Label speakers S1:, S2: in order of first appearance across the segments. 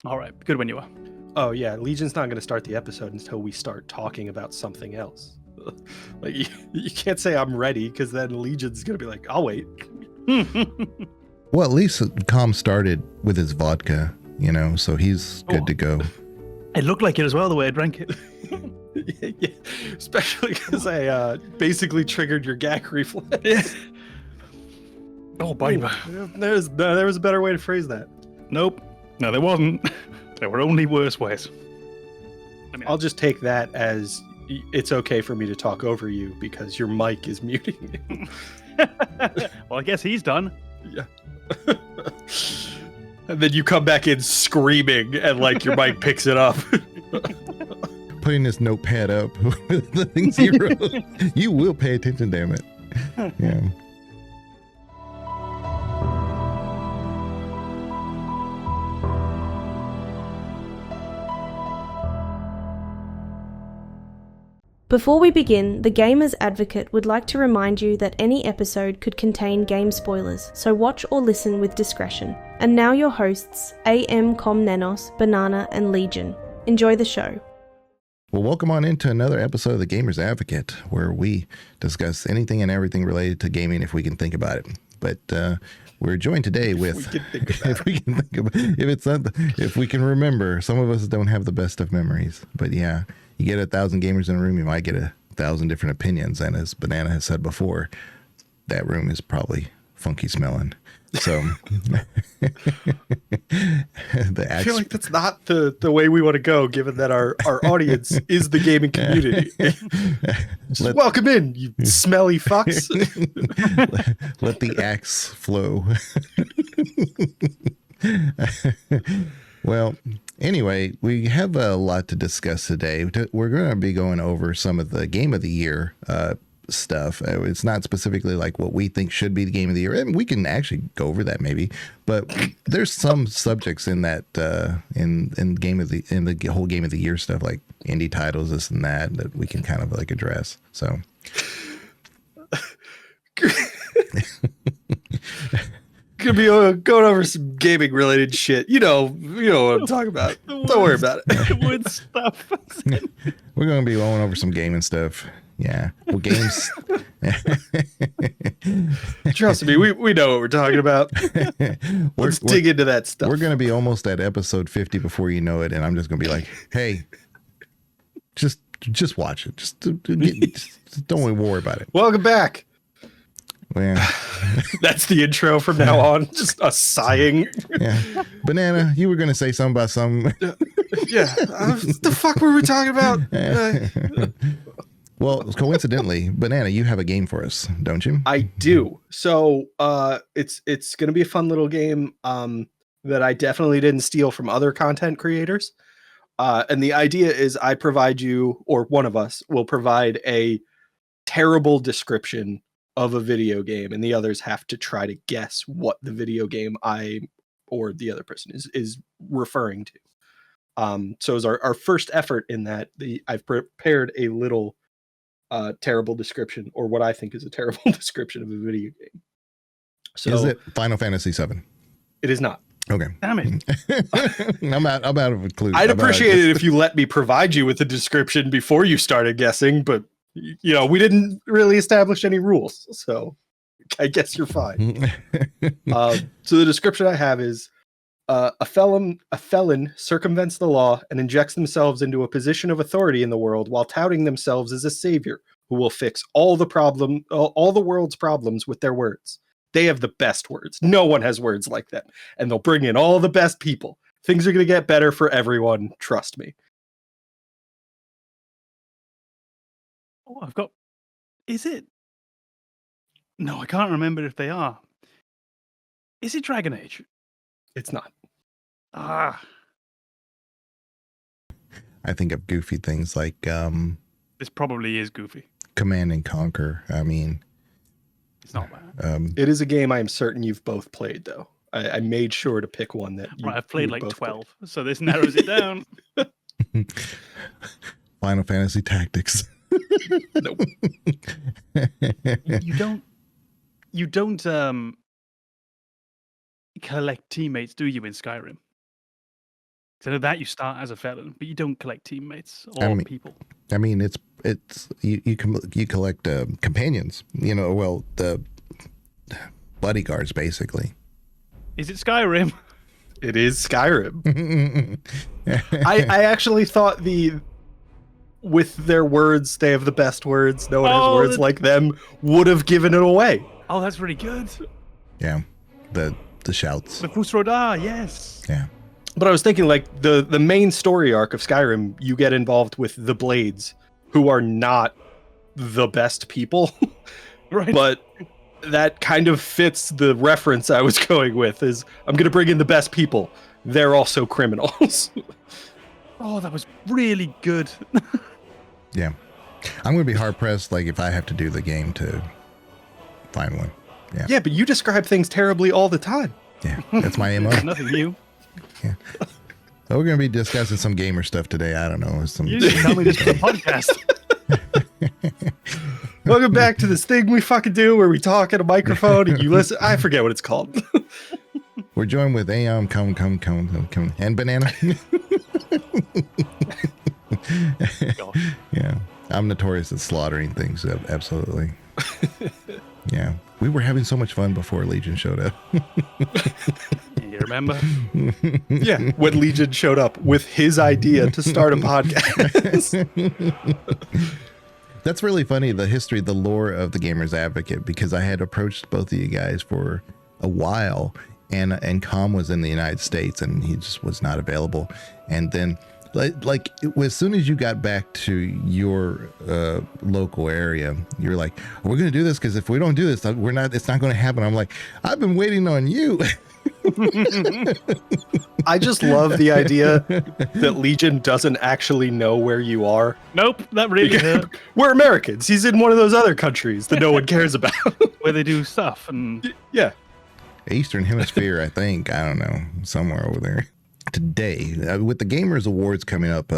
S1: All right, good when you are.
S2: Oh yeah, Legion's not going to start the episode until we start talking about something else. Like you can't say I'm ready because then Legion's going to be like, I'll wait.
S3: Well, at least Com started with his vodka, so he's good to go.
S1: It looked like it as well the way I drank it.
S2: Yeah, especially because I basically triggered your gag reflex.
S1: Yeah. Oh, baby.
S2: There was a better way to phrase that.
S1: Nope. No, there wasn't. There were only worse ways.
S2: I'll just take that as it's okay for me to talk over you because your mic is muting you.
S1: Well, I guess he's done.
S2: Yeah. And then you come back in screaming and like your mic picks it up.
S3: Putting this notepad up with the things he wrote. You will pay attention, damn it. Yeah.
S4: Before we begin, the Gamer's Advocate would like to remind you that any episode could contain game spoilers, so watch or listen with discretion. And now your hosts, AMKomnenos, Banana, and Legion. Enjoy the show.
S3: Well, welcome on into another episode of the Gamer's Advocate, where we discuss anything and everything related to gaming if we can think about it. But we're joined today with, if we can remember. Some of us don't have the best of memories, but yeah. You get 1,000 gamers in a room, you might get 1,000 different opinions. And as Banana has said before, that room is probably funky smelling. So
S2: I feel like that's not the way we want to go, given that our audience is the gaming community. Just welcome in, you smelly fucks.
S3: Let the axe flow. Well, anyway, we have a lot to discuss today. We're going to be going over some of the Game of the Year stuff. It's not specifically like what we think should be the Game of the Year. And we can actually go over that maybe, but there's some subjects in that in the whole Game of the Year stuff, like indie titles, this and that we can kind of like address. So.
S2: Gonna be going over some gaming related shit. You know what I'm talking about. Don't worry about it.
S1: Wood stuff.
S3: We're gonna be going over some gaming stuff. Yeah. Well, games.
S2: Trust me, we know what we're talking about. Let's dig into that stuff.
S3: We're gonna be almost at episode 50 before you know it, and I'm just gonna be like, hey, just watch it. Just don't worry about it.
S2: Welcome back.
S3: Well,
S2: that's the intro from now on. Just us sighing.
S3: Yeah, Banana, you were gonna say something about some.
S2: Yeah, what the fuck were we talking about?
S3: Well, coincidentally, Banana, you have a game for us, don't you?
S2: I do. So, it's gonna be a fun little game that I definitely didn't steal from other content creators. And the idea is I provide you, or one of us will provide a terrible description of a video game, and the others have to try to guess what the video game I or the other person is referring to. So as our first effort in that, I've prepared a little terrible description, or what I think is a terrible description of a video game. So
S3: is it Final Fantasy VII?
S2: It is not.
S3: Okay.
S1: Damn it.
S3: I'm out of clues.
S2: I'd appreciate it if you let me provide you with a description before you started guessing, but we didn't really establish any rules, so I guess you're fine. So the description I have is a felon circumvents the law and injects themselves into a position of authority in the world while touting themselves as a savior who will fix all the world's problems with their words. They have the best words. No one has words like them, and they'll bring in all the best people. Things are going to get better for everyone. Trust me.
S1: Oh, is it? No, I can't remember if they are. Is it Dragon Age?
S2: It's not.
S1: Ah.
S3: I think of goofy things like
S1: This probably is goofy.
S3: Command and Conquer. I mean,
S1: it's not bad.
S2: It is a game I'm certain you've both played, though. I made sure to pick one that
S1: I've played like 12, so this narrows it down.
S3: Final Fantasy Tactics.
S2: Nope.
S1: You don't collect teammates, do you, in Skyrim? So that you start as a felon, but you don't collect teammates or people.
S3: I mean, it's you collect companions. Well, the bodyguards basically.
S1: Is it Skyrim?
S2: It is Skyrim. I actually thought with their words, they have the best words. No one has words like them. Would have given it away.
S1: Oh, that's really good.
S3: Yeah, the shouts.
S1: The Fusroda, yes.
S3: Yeah.
S2: But I was thinking, like, the main story arc of Skyrim, you get involved with the Blades, who are not the best people.
S1: Right.
S2: But that kind of fits the reference I was going with, is I'm going to bring in the best people. They're also criminals.
S1: Oh, that was really good.
S3: Yeah. I'm going to be hard-pressed, like, if I have to do the game to find one. Yeah.
S2: Yeah, but you describe things terribly all the time.
S3: Yeah, that's my MO.
S1: Nothing new.
S3: Yeah. So we're going to be discussing some gamer stuff today. I don't know.
S1: You didn't tell me this was a podcast.
S2: Welcome back to this thing we fucking do where we talk at a microphone and you listen. I forget what it's called.
S3: We're joined with AMKomnenos and Banana. Yeah. I'm notorious at slaughtering things. Absolutely. Yeah. We were having so much fun before Legion showed up.
S1: You remember?
S2: Yeah, when Legion showed up with his idea to start a podcast.
S3: That's really funny, the history, the lore of the Gamers Advocate, because I had approached both of you guys for a while, and Com was in the United States and he just was not available. And then as soon as you got back to your local area, you're like, we're going to do this, because if we don't do this, it's not going to happen. I'm like, I've been waiting on you.
S2: I just love the idea that Legion doesn't actually know where you are.
S1: Nope, that really hurt.
S2: We're Americans. He's in one of those other countries that no one cares about.
S1: Where they do stuff. And
S2: yeah.
S3: Eastern Hemisphere, I think. I don't know. Somewhere over there. Today, with the Gamers Awards coming up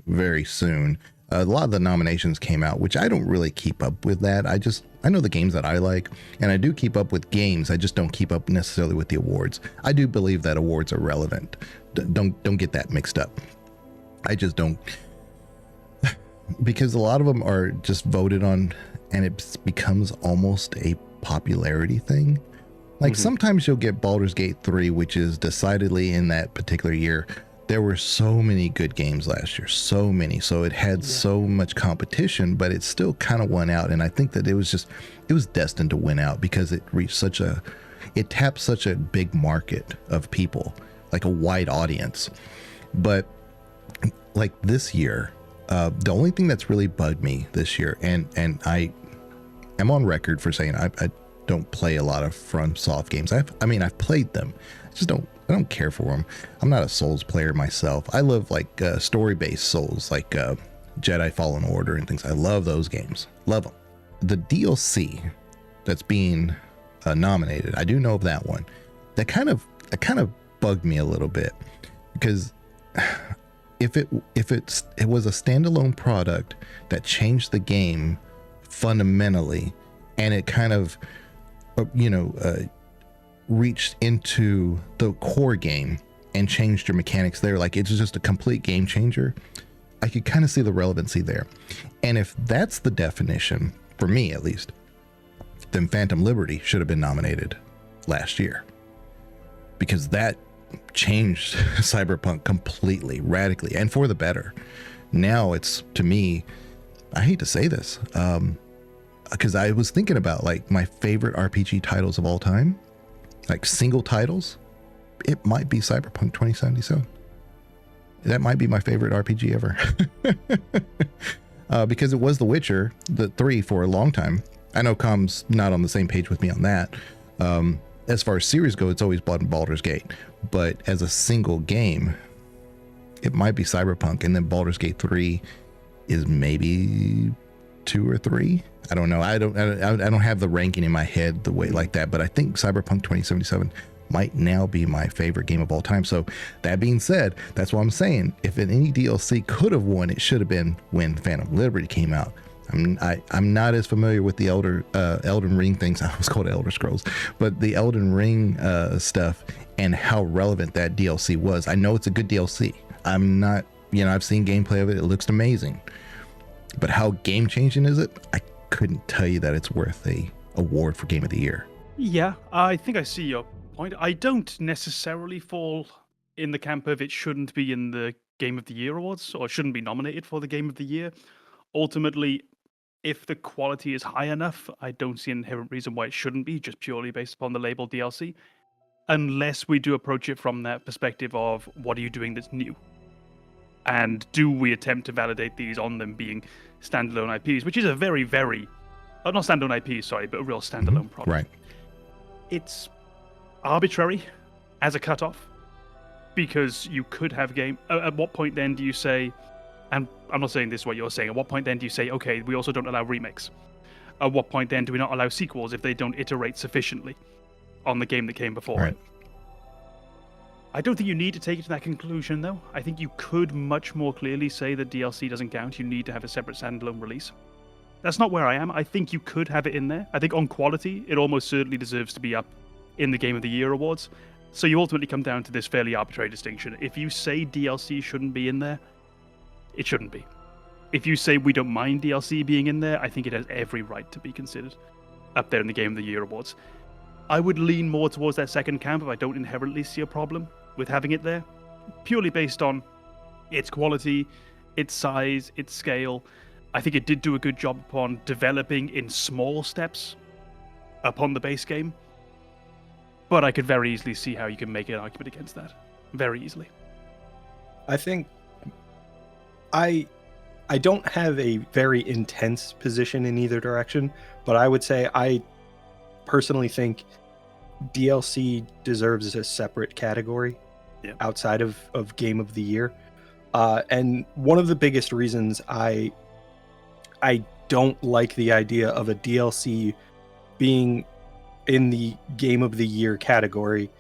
S3: very soon, a lot of the nominations came out, which I don't really keep up with that. I know the games that I like, and I do keep up with games. I just don't keep up necessarily with the awards. I do believe that awards are relevant. Don't get that mixed up. I just don't, because a lot of them are just voted on, and it becomes almost a popularity thing. Like sometimes you'll get Baldur's Gate 3, which is decidedly in that particular year. There were so many good games last year, so many. So it had so much competition, but it still kind of won out. And I think that it was destined to win out, because it reached it tapped such a big market of people, like a wide audience. But like this year, the only thing that's really bugged me this year, and I am on record for saying I don't play a lot of FromSoft games. I've played them. I don't care for them. I'm not a Souls player myself. I love like story-based Souls, like Jedi Fallen Order and things. I love those games. Love them. The DLC that's being nominated, I do know of that one. That kind of bugged me a little bit, because if it was a standalone product that changed the game fundamentally, and it kind of reached into the core game and changed your mechanics there, like it's just a complete game changer, I could kind of see the relevancy there. And if that's the definition, for me at least, then Phantom Liberty should have been nominated last year, because that changed Cyberpunk completely, radically, and for the better. Now it's, to me, I hate to say this, because I was thinking about like my favorite RPG titles of all time, like single titles. It might be Cyberpunk 2077. That might be my favorite RPG ever. Because it was The Witcher, the 3 for a long time. I know Com's not on the same page with me on that. As far as series go, it's always Baldur's Gate. But as a single game, it might be Cyberpunk, and then Baldur's Gate 3 is maybe 2 or 3. I don't know. I don't have the ranking in my head the way like that, but I think Cyberpunk 2077 might now be my favorite game of all time. So that being said, that's what I'm saying. If any DLC could have won, it should have been when Phantom Liberty came out. I'm not as familiar with the Elden Ring things. I was called Elder Scrolls, but the Elden Ring stuff and how relevant that DLC was. I know it's a good DLC. I'm not, I've seen gameplay of it. It looks amazing. But how game changing is it? I couldn't tell you that it's worth a award for Game of the Year.
S1: Yeah, I think I see your point. I don't necessarily fall in the camp of it shouldn't be in the Game of the Year awards or shouldn't be nominated for the Game of the Year. Ultimately, if the quality is high enough, I don't see an inherent reason why it shouldn't be, just purely based upon the label DLC, unless we do approach it from that perspective of what are you doing that's new? And do we attempt to validate these on them being standalone IPs, which is a very, very, not standalone IPs, sorry, but a real standalone product.
S3: Right.
S1: It's arbitrary as a cutoff because you could have game. At what point then do you say, and I'm not saying this is what you're saying, at what point then do you say, okay, we also don't allow remakes? At what point then do we not allow sequels if they don't iterate sufficiently on the game that came before
S3: Right.
S1: it? I don't think you need to take it to that conclusion, though. I think you could much more clearly say that DLC doesn't count. You need to have a separate standalone release. That's not where I am. I think you could have it in there. I think on quality, it almost certainly deserves to be up in the Game of the Year awards. So you ultimately come down to this fairly arbitrary distinction. If you say DLC shouldn't be in there, it shouldn't be. If you say we don't mind DLC being in there, I think it has every right to be considered up there in the Game of the Year awards. I would lean more towards that second camp if I don't inherently see a problem with having it there, purely based on its quality, its size, its scale. I think it did do a good job upon developing in small steps upon the base game, but I could very easily see how you can make an argument against that. Very easily.
S2: I think I don't have a very intense position in either direction, but I would say I personally think DLC deserves a separate category outside of Game of the Year. And one of the biggest reasons I don't like the idea of a DLC being in the Game of the Year category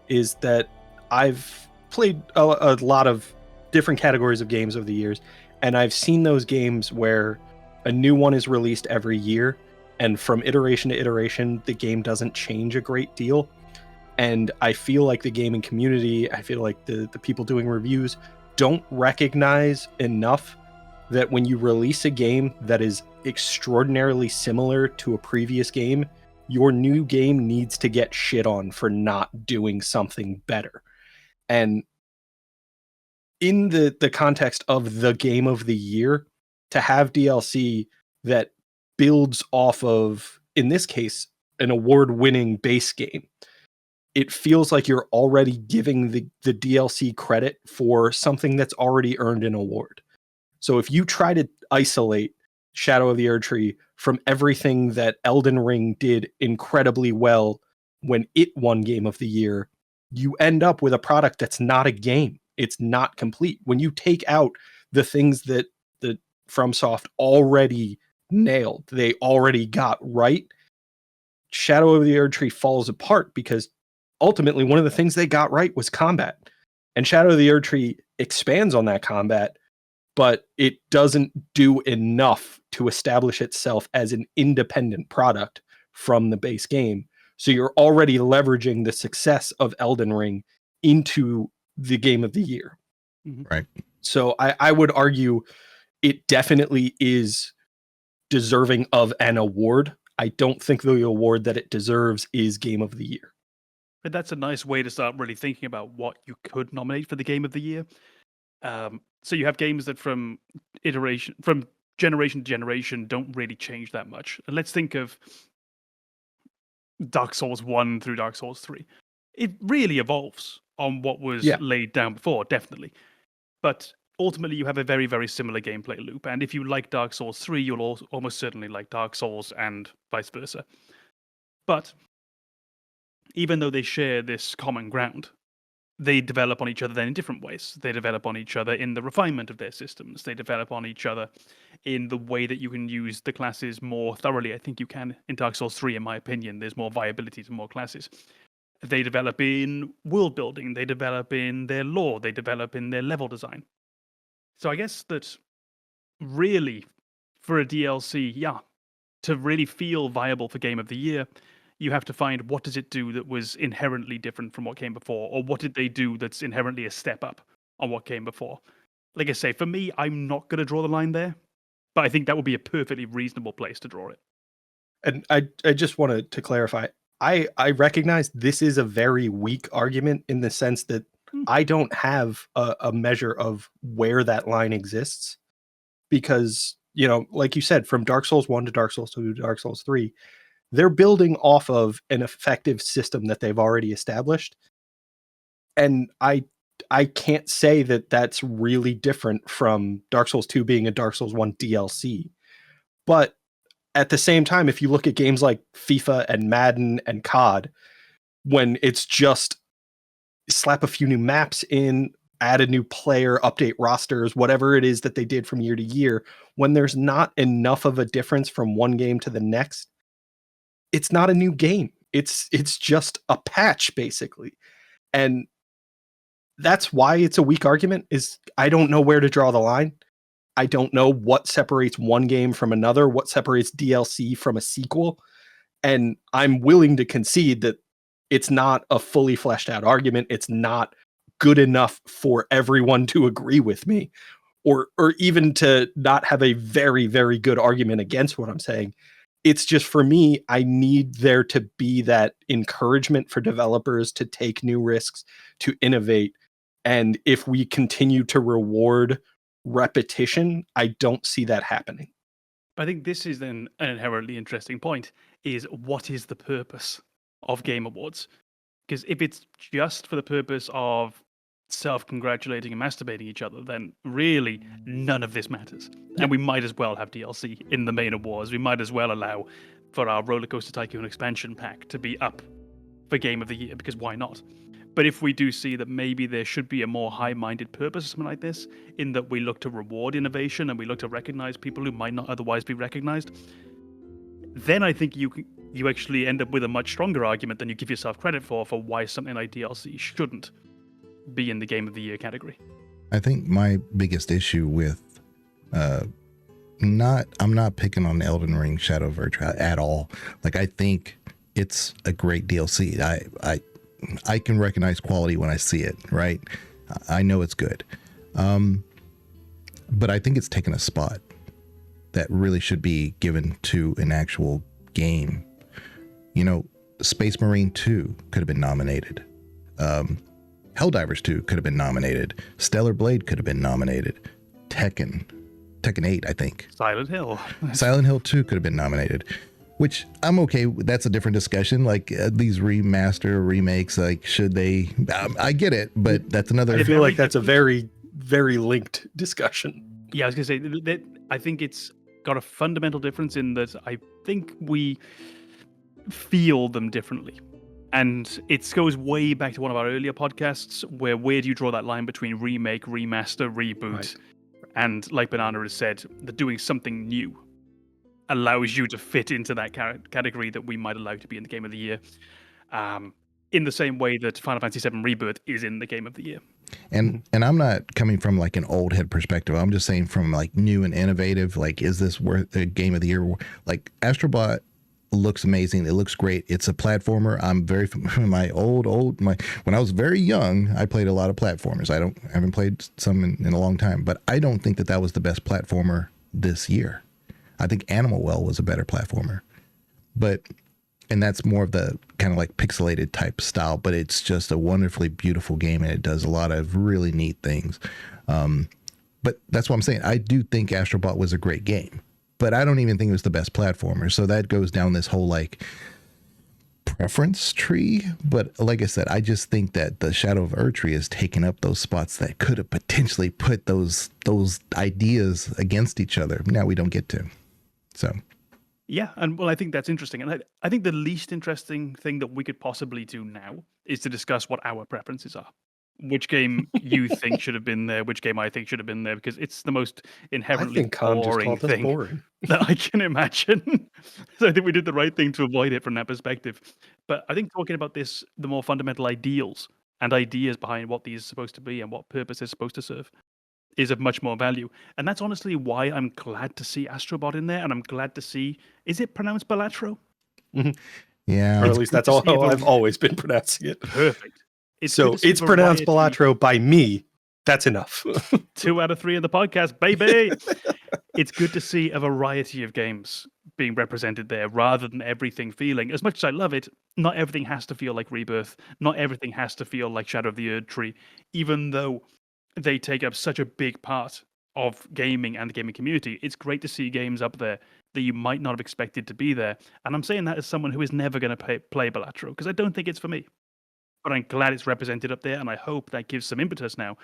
S2: is that I've played a lot of different categories of games over the years, and I've seen those games where a new one is released every year, and from iteration to iteration, the game doesn't change a great deal. And I feel like the gaming community, I feel like the people doing reviews don't recognize enough that when you release a game that is extraordinarily similar to a previous game, your new game needs to get shit on for not doing something better. And in the context of the Game of the Year, to have DLC that builds off of, in this case, an award-winning base game, it feels like you're already giving the DLC credit for something that's already earned an award. So if you try to isolate Shadow of the Erdtree from everything that Elden Ring did incredibly well when it won Game of the Year, you end up with a product that's not a game. It's not complete. When you take out the things that the FromSoft already nailed, they already got right, Shadow of the Erdtree falls apart because ultimately one of the things they got right was combat. And Shadow of the Erdtree expands on that combat, but it doesn't do enough to establish itself as an independent product from the base game. So you're already leveraging the success of Elden Ring into the Game of the Year.
S3: Right.
S2: So I would argue it definitely is deserving of an award. I don't think the award that it deserves is Game of the Year.
S1: But that's a nice way to start really thinking about what you could nominate for the Game of the Year. So you have games that from generation to generation don't really change that much. And let's think of Dark Souls 1 through Dark Souls 3. It really evolves on what was laid down before, definitely. But ultimately, you have a very, very similar gameplay loop. And if you like Dark Souls 3, you'll almost certainly like Dark Souls and vice versa. But even though they share this common ground, they develop on each other then in different ways. They develop on each other in the refinement of their systems. They develop on each other in the way that you can use the classes more thoroughly. I think you can in Dark Souls 3, in my opinion. There's more viability to more classes. They develop in world building. They develop in their lore. They develop in their level design. So I guess that really, for a DLC, to really feel viable for Game of the Year, you have to find what does it do that was inherently different from what came before, or what did they do that's inherently a step up on what came before. Like I say, for me, I'm not going to draw the line there, but I think that would be a perfectly reasonable place to draw it.
S2: And I just wanted to clarify. I recognize this is a very weak argument in the sense that I don't have a measure of where that line exists, because, you know, like you said, from Dark Souls 1 to Dark Souls 2 to Dark Souls 3, they're building off of an effective system that they've already established. And I can't say that that's really different from Dark Souls 2 being a Dark Souls 1 DLC. But at the same time, if you look at games like FIFA and Madden and COD, when it's just slap a few new maps in, add a new player, update rosters, whatever it is that they did from year to year, when there's not enough of a difference from one game to the next, it's not a new game. It's just a patch, basically. And that's why it's a weak argument, is I don't know where to draw the line. I don't know what separates one game from another, what separates DLC from a sequel. And I'm willing to concede that it's not a fully fleshed out argument. It's not good enough for everyone to agree with me, or even to not have a very, very good argument against what I'm saying. It's just, for me, I need there to be that encouragement for developers to take new risks, to innovate. And if we continue to reward repetition, I don't see that happening.
S1: I think this is then an inherently interesting point, is what is the purpose of Game Awards? Because if it's just for the purpose of self-congratulating and masturbating each other, then really none of this matters. And we might as well have DLC in the main awards. We might as well allow for our Roller Coaster Tycoon expansion pack to be up for Game of the Year, because why not? But if we do see that maybe there should be a more high-minded purpose or something like this, in that we look to reward innovation and we look to recognize people who might not otherwise be recognized, then I think you actually end up with a much stronger argument than you give yourself credit for why something like DLC shouldn't be in the Game of the Year category.
S3: I think my biggest issue with I'm not picking on Elden Ring Shadow of Erdtree at all. Like, I think it's a great DLC. I can recognize quality when I see it, right? I know it's good. But I think it's taken a spot that really should be given to an actual game. You know, Space Marine 2 could have been nominated. Helldivers 2 could have been nominated. Stellar Blade could have been nominated. Tekken 8, I think.
S1: Silent Hill
S3: 2 could have been nominated. Which I'm okay with. That's a different discussion. Like, these remakes, like, should they? I get it, but that's another.
S2: I feel like that's a very, very linked discussion.
S1: Yeah, I was going to say that I think it's got a fundamental difference in that I think we feel them differently. And it goes way back to one of our earlier podcasts, where do you draw that line between remake, remaster, reboot? Right. And like Banana has said, that doing something new allows you to fit into that category that we might allow to be in the Game of the Year, in the same way that Final Fantasy VII Rebirth is in the Game of the Year.
S3: And I'm not coming from like an old head perspective. I'm just saying from like new and innovative. Like, is this worth a Game of the Year? Like, Astrobot looks amazing. It looks great. It's a platformer. I'm very when I was very young, I played a lot of platformers. I haven't played some in a long time, but I don't think that was the best platformer this year. I think Animal Well was a better platformer, and that's more of the kind of like pixelated type style, but it's just a wonderfully beautiful game, and it does a lot of really neat things. But that's what I'm saying. I do think Astrobot was a great game, but I don't even think it was the best platformer. So that goes down this whole like preference tree. But like I said, I just think that the Shadow of Erdtree has taken up those spots that could have potentially put those ideas against each other. Now we don't get to. So,
S1: yeah, and well, I think that's interesting. And I think the least interesting thing that we could possibly do now is to discuss what our preferences are. Which game you think should have been there, which game I think should have been there, because it's the most inherently boring thing that I can imagine. So I think we did the right thing to avoid it from that perspective. But I think talking about this, the more fundamental ideals and ideas behind what these are supposed to be and what purpose they're supposed to serve, is of much more value. And that's honestly why I'm glad to see Astrobot in there, and I'm glad to see, is it pronounced Balatro?
S3: Mm-hmm. Yeah.
S2: Or at least that's all I've always been pronouncing it.
S1: Perfect.
S2: It's pronounced Balatro by me, That's enough.
S1: 2 out of 3 in the podcast, baby. It's good to see a variety of games being represented there rather than everything feeling, as much as I love it, not everything has to feel like Rebirth. Not everything has to feel like Shadow of the Erd Tree, even though they take up such a big part of gaming and the gaming community. It's great to see games up there that you might not have expected to be there. And I'm saying that as someone who is never going to play Balatro, because I don't think it's for me. But I'm glad it's represented up there, and I hope that gives some impetus now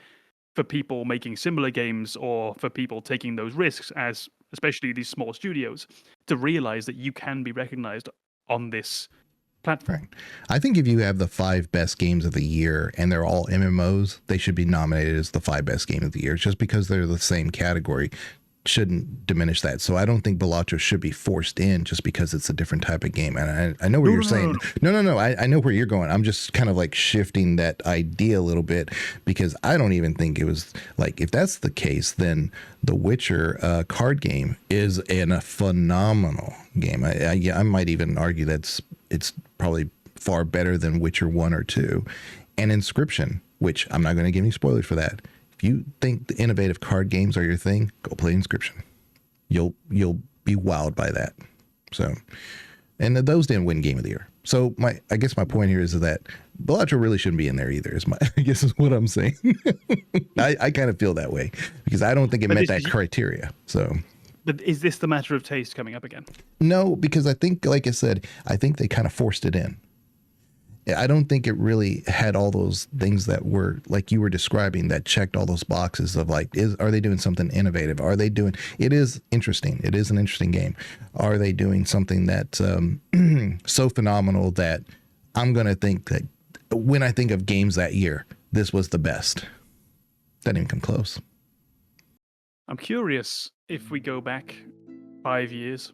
S1: for people making similar games or for people taking those risks, as especially these small studios, to realize that you can be recognized on this platform.
S3: Right. I think if you have the 5 best games of the year and they're all MMOs, they should be nominated as the 5 best game of the year. Just because they're the same category shouldn't diminish that. So I don't think Balatro should be forced in just because it's a different type of game. And I know what you're saying. No. I know where you're going. I'm just kind of like shifting that idea a little bit, because I don't even think it was like, if that's the case, then the Witcher card game is a phenomenal game. I might even argue it's probably far better than Witcher 1 or 2. And Inscription, which I'm not going to give any spoilers for that. If you think the innovative card games are your thing, go play Inscription. You'll be wowed by that. So, and those didn't win Game of the Year. So I guess my point here is that Balatro really shouldn't be in there either. I guess is what I'm saying. I kind of feel that way because I don't think it met that criteria. So.
S1: But is this the matter of taste coming up again?
S3: No, because I think, like I said, I think they kind of forced it in. I don't think it really had all those things that were like you were describing that checked all those boxes of like, are they doing something innovative? Are they doing, it is interesting. It is an interesting game. Are they doing something that's so phenomenal that I'm going to think that when I think of games that year, this was the best? That didn't even come close.
S1: I'm curious if we go back 5 years,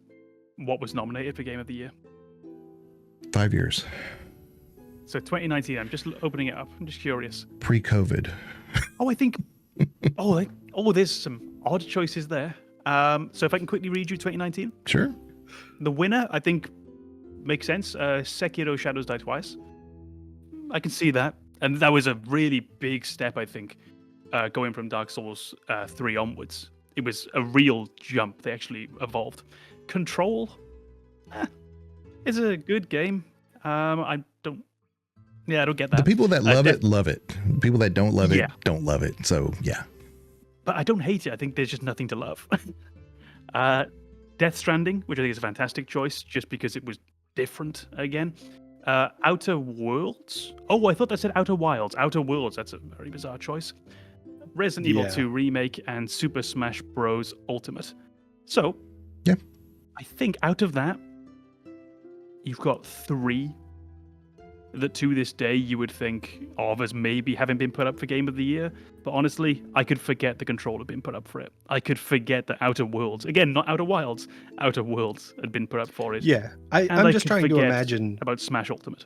S1: what was nominated for Game of the Year?
S3: 5 years.
S1: So 2019, I'm just opening it up. I'm just curious.
S3: Pre-COVID.
S1: I think, there's some odd choices there. So if I can quickly read you 2019.
S3: Sure.
S1: The winner, I think, makes sense. Sekiro Shadows Die Twice. I can see that. And that was a really big step, I think, going from Dark Souls 3 onwards. It was a real jump. They actually evolved. Control is a good game. I don't get that.
S3: The people that love it, love it. People that don't love it, don't love it. So, yeah.
S1: But I don't hate it. I think there's just nothing to love. Death Stranding, which I think is a fantastic choice, just because it was different again. Outer Worlds. Oh, I thought that said Outer Wilds. Outer Worlds, that's a very bizarre choice. Resident Evil 2 Remake and Super Smash Bros. Ultimate. So, I think out of that, you've got 3 that to this day you would think of as maybe having been put up for Game of the Year. But honestly, I could forget the Control had been put up for it. I could forget that Outer Worlds, again, not Outer Wilds, Outer Worlds had been put up for it.
S2: Yeah, I'm just trying to imagine
S1: about Smash Ultimate.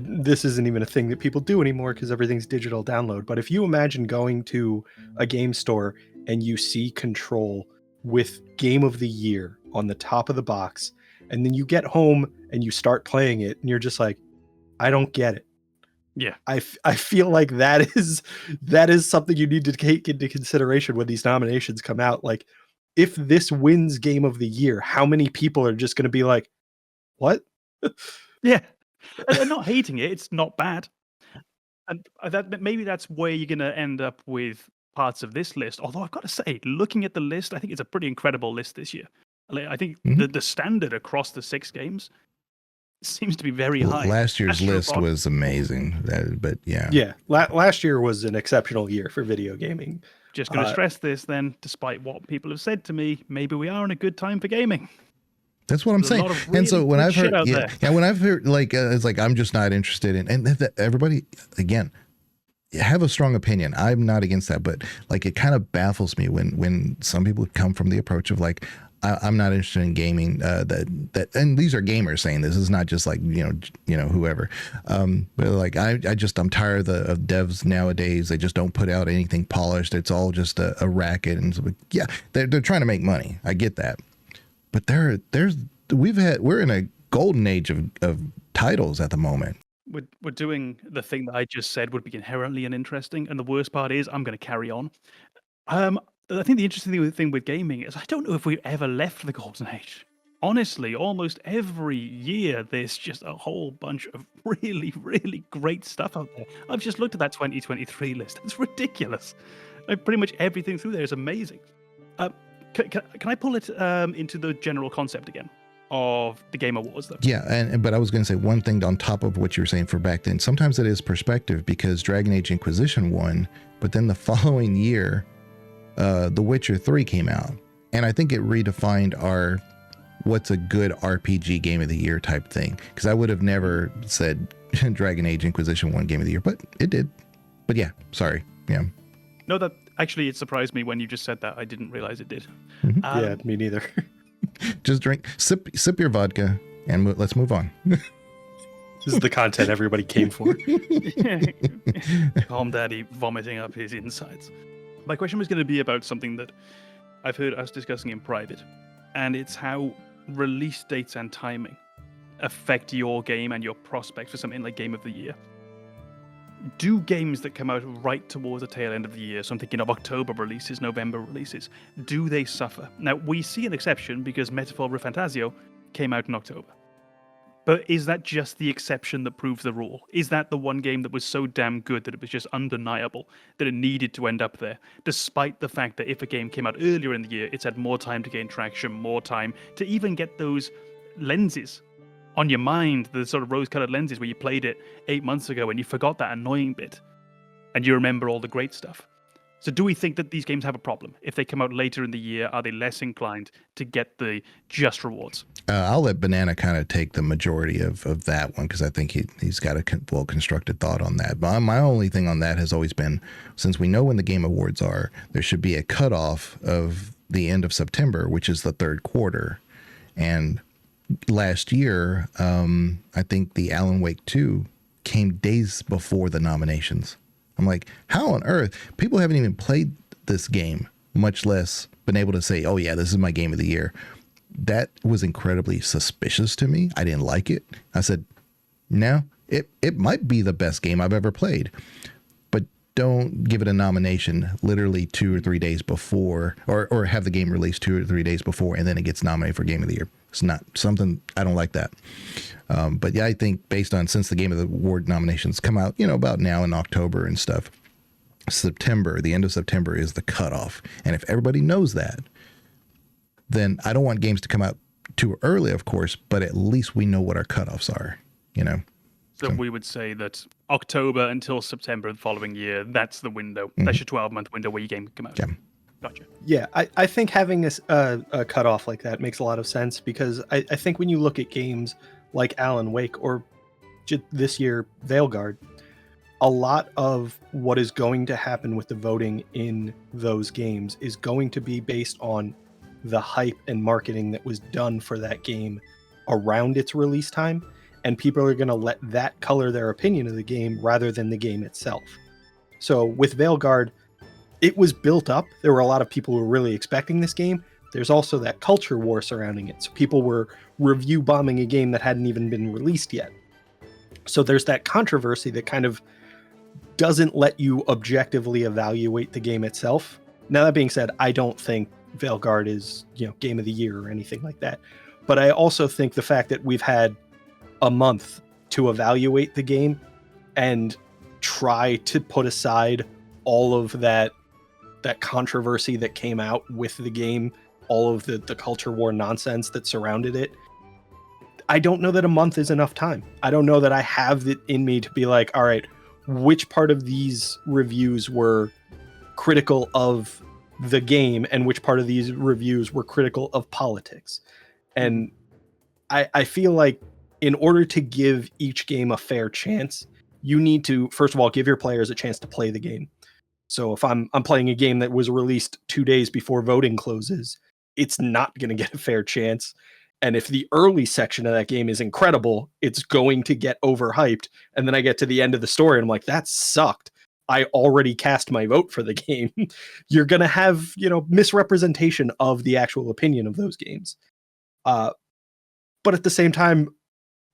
S2: This isn't even a thing that people do anymore because everything's digital download. But if you imagine going to a game store and you see Control with Game of the Year on the top of the box, and then you get home and you start playing it and you're just like, I don't get it.
S1: Yeah.
S2: I feel like that is something you need to take into consideration when these nominations come out. Like, if this wins Game of the Year, how many people are just going to be like, what?
S1: Yeah. I'm not hating it. It's not bad. And maybe that's where you're going to end up with parts of this list. Although I've got to say, looking at the list, I think it's a pretty incredible list this year. I think the standard across the 6 games seems to be very high.
S3: Last year's list was amazing, but yeah.
S2: Yeah, last year was an exceptional year for video gaming.
S1: Just going to stress this then, despite what people have said to me, maybe we are in a good time for gaming.
S3: That's what I'm saying. And so when I've heard, when I've heard like, it's like, I'm just not interested in, and everybody, again, have a strong opinion. I'm not against that, but like, it kind of baffles me when some people come from the approach of like, I'm not interested in gaming. That and these are gamers saying this is not just like you know whoever. But like I'm tired of devs nowadays. They just don't put out anything polished. It's all just a racket. And so, yeah, they're trying to make money. I get that, but we're in a golden age of titles at the moment.
S1: we're doing the thing that I just said would be inherently uninteresting, and the worst part is I'm going to carry on. I think the interesting thing with gaming is I don't know if we've ever left the golden age. Honestly, almost every year there's just a whole bunch of really, really great stuff out there. I've just looked at that 2023 list. It's ridiculous. Pretty much everything through there is amazing. Can I pull it into the general concept again of the Game Awards, though?
S3: Yeah, but I was going to say one thing on top of what you were saying for back then. Sometimes it is perspective, because Dragon Age Inquisition won, but then the following year, The Witcher 3 came out. And I think it redefined our what's a good RPG game of the year type thing. Because I would have never said Dragon Age Inquisition won Game of the Year, but it did. But yeah, sorry. Yeah.
S1: No, that actually, it surprised me when you just said that. I didn't realize it did.
S3: Mm-hmm.
S2: Yeah, me neither.
S3: Just sip your vodka, and let's move on.
S2: This is the content everybody came for.
S1: Calm Daddy vomiting up his insides. My question was going to be about something that I've heard us discussing in private, and it's how release dates and timing affect your game and your prospects for something like Game of the Year. Do games that come out right towards the tail end of the year, so I'm thinking of October releases, November releases, do they suffer? Now, we see an exception because Metaphor Refantasio came out in October. But is that just the exception that proves the rule? Is that the one game that was so damn good that it was just undeniable that it needed to end up there, despite the fact that if a game came out earlier in the year, it's had more time to gain traction, more time to even get those lenses on your mind, the sort of rose-colored lenses where you played it 8 months ago and you forgot that annoying bit and you remember all the great stuff. So do we think that these games have a problem? If they come out later in the year, are they less inclined to get the just rewards?
S3: I'll let Banana kind of take the majority of that one, because I think he's got a well-constructed thought on that. But my only thing on that has always been, since we know when the Game Awards are, there should be a cutoff of the end of September, which is the third quarter. And last year, I think the Alan Wake 2 came days before the nominations. I'm like, how on earth? People haven't even played this game, much less been able to say, oh yeah, this is my game of the year. That was incredibly suspicious to me. I didn't like it. I said, no, it might be the best game I've ever played, but don't give it a nomination literally 2 or 3 days before, or have the game released 2 or 3 days before, and then it gets nominated for Game of the Year. It's not something, I don't like that. But yeah, I think based on, since the Game of the Award nominations come out, about now in October and stuff, September, the end of September is the cutoff. And if everybody knows that, then I don't want games to come out too early, of course, but at least we know what our cutoffs are,
S1: So we would say that October until September the following year, that's the window. Mm-hmm. That's your 12-month window where your game can come out.
S3: Yeah.
S1: Gotcha.
S2: Yeah, I think having a cutoff like that makes a lot of sense, because I think when you look at games like Alan Wake or this year Veilguard, a lot of what is going to happen with the voting in those games is going to be based on the hype and marketing that was done for that game around its release time, and people are going to let that color their opinion of the game rather than the game itself. So with Veilguard, it was built up. There were a lot of people who were really expecting this game. There's also that culture war surrounding it. So people were review bombing a game that hadn't even been released yet. So there's that controversy that kind of doesn't let you objectively evaluate the game itself. Now, that being said, I don't think Veilguard is, game of the year or anything like that. But I also think the fact that we've had a month to evaluate the game and try to put aside all of that controversy that came out with the game, all of the culture war nonsense that surrounded it. I don't know that a month is enough time. I don't know that I have it in me to be like, all right, which part of these reviews were critical of the game and which part of these reviews were critical of politics. And I feel like in order to give each game a fair chance, you need to, first of all, give your players a chance to play the game. So if I'm playing a game that was released 2 days before voting closes, it's not going to get a fair chance. And if the early section of that game is incredible, it's going to get overhyped. And then I get to the end of the story and I'm like, that sucked. I already cast my vote for the game. You're going to have, misrepresentation of the actual opinion of those games. But at the same time,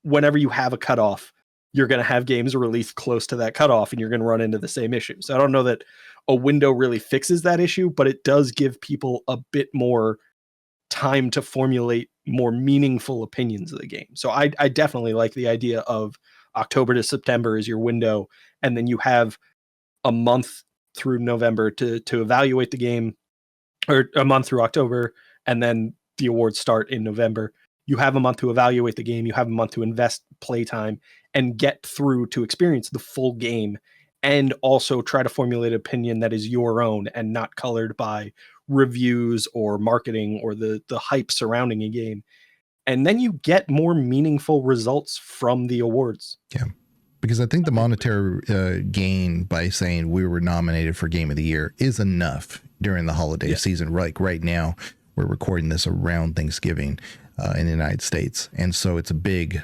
S2: whenever you have a cutoff, you're going to have games released close to that cutoff and you're going to run into the same issue. So I don't know that a window really fixes that issue, but it does give people a bit more time to formulate more meaningful opinions of the game. So I definitely like the idea of October to September is your window, and then you have a month through November to evaluate the game, or a month through October, and then the awards start in November. You have a month to evaluate the game, you have a month to invest playtime and get through to experience the full game, and also try to formulate an opinion that is your own and not colored by reviews or marketing or the hype surrounding a game. And then you get more meaningful results from the awards.
S3: Yeah. Because I think the monetary gain by saying we were nominated for Game of the Year is enough during the holiday season. Like right now, we're recording this around Thanksgiving in the United States. And so it's a big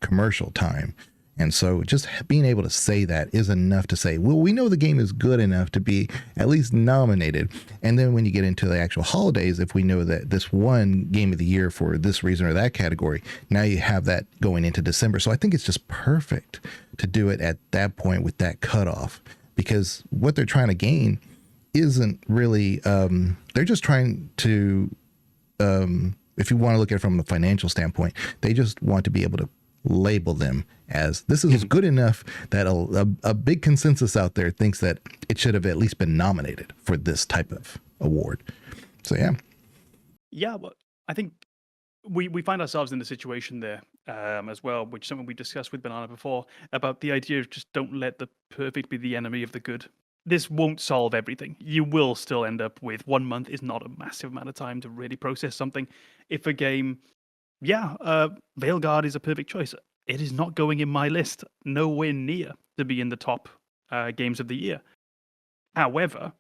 S3: commercial time. And so just being able to say that is enough to say, well, we know the game is good enough to be at least nominated. And then when you get into the actual holidays, if we know that this won Game of the Year for this reason or that category, now you have that going into December. So I think it's just perfect to do it at that point with that cutoff, because what they're trying to gain isn't really, they're just trying to, if you want to look at it from the financial standpoint, they just want to be able to label them as this is good enough that a big consensus out there thinks that it should have at least been nominated for this type of award. So
S1: yeah, but I think we find ourselves in the situation there as well, which is something we discussed with Banana before, about the idea of just don't let the perfect be the enemy of the good. This won't solve everything. You will still end up with 1 month is not a massive amount of time to really process something. If a game, Veilguard is a perfect choice. It is not going in my list, nowhere near to be in the top games of the year. However,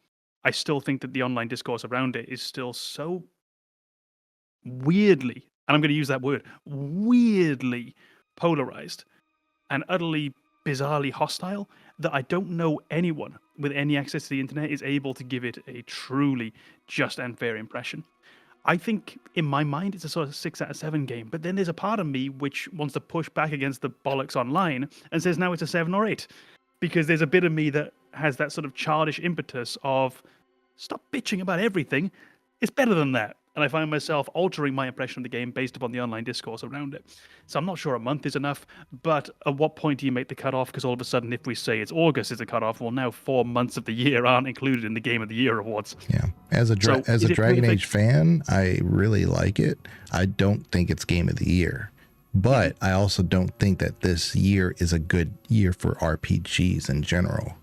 S1: I still think that the online discourse around it is still so weirdly, and I'm going to use that word, weirdly polarized and utterly bizarrely hostile that I don't know anyone with any access to the internet is able to give it a truly just and fair impression. I think in my mind it's a sort of 6 out of 7 game, but then there's a part of me which wants to push back against the bollocks online and says now it's a 7 or 8, because there's a bit of me that has that sort of childish impetus of stop bitching about everything, it's better than that. And I find myself altering my impression of the game based upon the online discourse around it. So I'm not sure a month is enough, but at what point do you make the cutoff? Because all of a sudden, if we say it's August is a cutoff, well, now 4 months of the year aren't included in the Game of the Year awards.
S3: Yeah. As a Dragon Age fan, I really like it. I don't think it's Game of the Year, but I also don't think that this year is a good year for RPGs in general.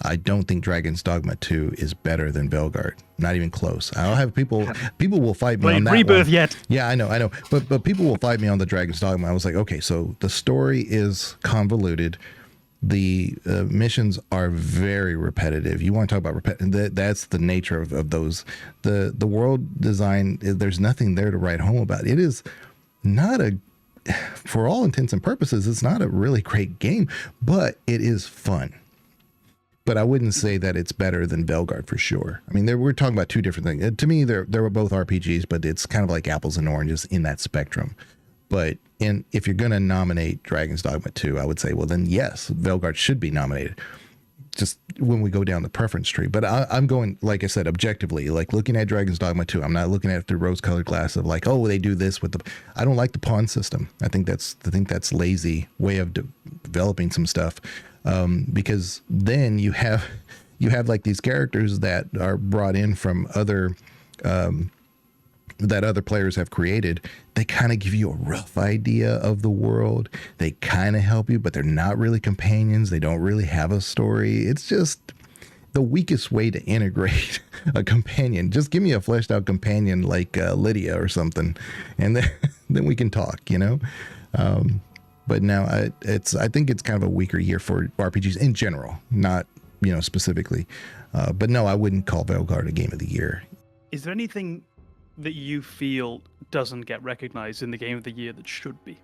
S3: I don't think Dragon's Dogma 2 is better than Veilguard. Not even close. I'll have people will fight me on that
S1: Rebirth
S3: one.
S1: Yet.
S3: Yeah, I know. But people will fight me on the Dragon's Dogma. I was like, okay, so the story is convoluted. The missions are very repetitive. You want to talk about repetitive? That's the nature of those. The world design, there's nothing there to write home about. It is not for all intents and purposes, it's not a really great game, but it is fun. But I wouldn't say that it's better than Veilguard for sure. I mean, we're talking about two different things. To me, they were both RPGs, but it's kind of like apples and oranges in that spectrum. But if you're going to nominate Dragon's Dogma 2, I would say, well, then yes, Veilguard should be nominated. Just when we go down the preference tree. But I'm going, like I said, objectively, like looking at Dragon's Dogma 2. I'm not looking at it through rose-colored glass of like, oh, they do this with the. I don't like the pawn system. I think that's lazy way of developing some stuff. Because then you have like these characters that are brought in from other that other players have created. They kind of give you a rough idea of the world. They kind of help you, but they're not really companions. They don't really have a story. It's just the weakest way to integrate a companion. Just give me a fleshed out companion like Lydia or something, and then we can talk, you know? But now I think it's kind of a weaker year for RPGs in general, not, specifically. But no, I wouldn't call Veilguard a Game of the Year.
S1: Is there anything that you feel doesn't get recognized in the Game of the Year that should be?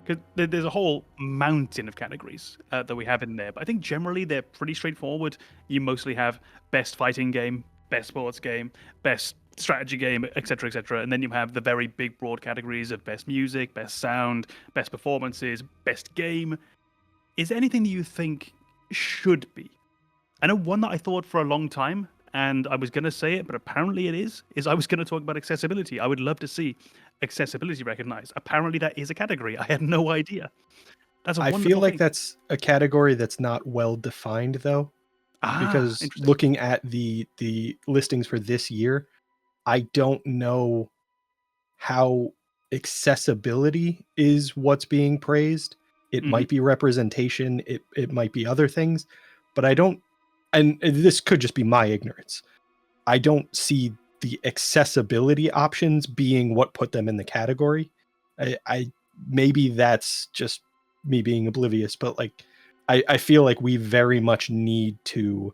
S1: Because there's a whole mountain of categories that we have in there, but I think generally they're pretty straightforward. You mostly have best fighting game, best sports game, best strategy game, etc., etc., and then you have the very big broad categories of best music, best sound, best performances, best game. is there anything that you think should be? I know one that I thought for a long time, and I was going to say it, but apparently it is I was going to talk about accessibility. I would love to see accessibility recognized. Apparently that is a category. I had no idea. That's a
S2: I
S1: wonderful
S2: feel like
S1: thing.
S2: that's a category that's not well defined, though, because
S1: interesting.
S2: looking at the listings for this year, I don't know how accessibility is what's being praised. It might be representation, it might be other things, but I don't, and this could just be my ignorance. I don't see the accessibility options being what put them in the category. I maybe that's just me being oblivious, but like I feel like we very much need to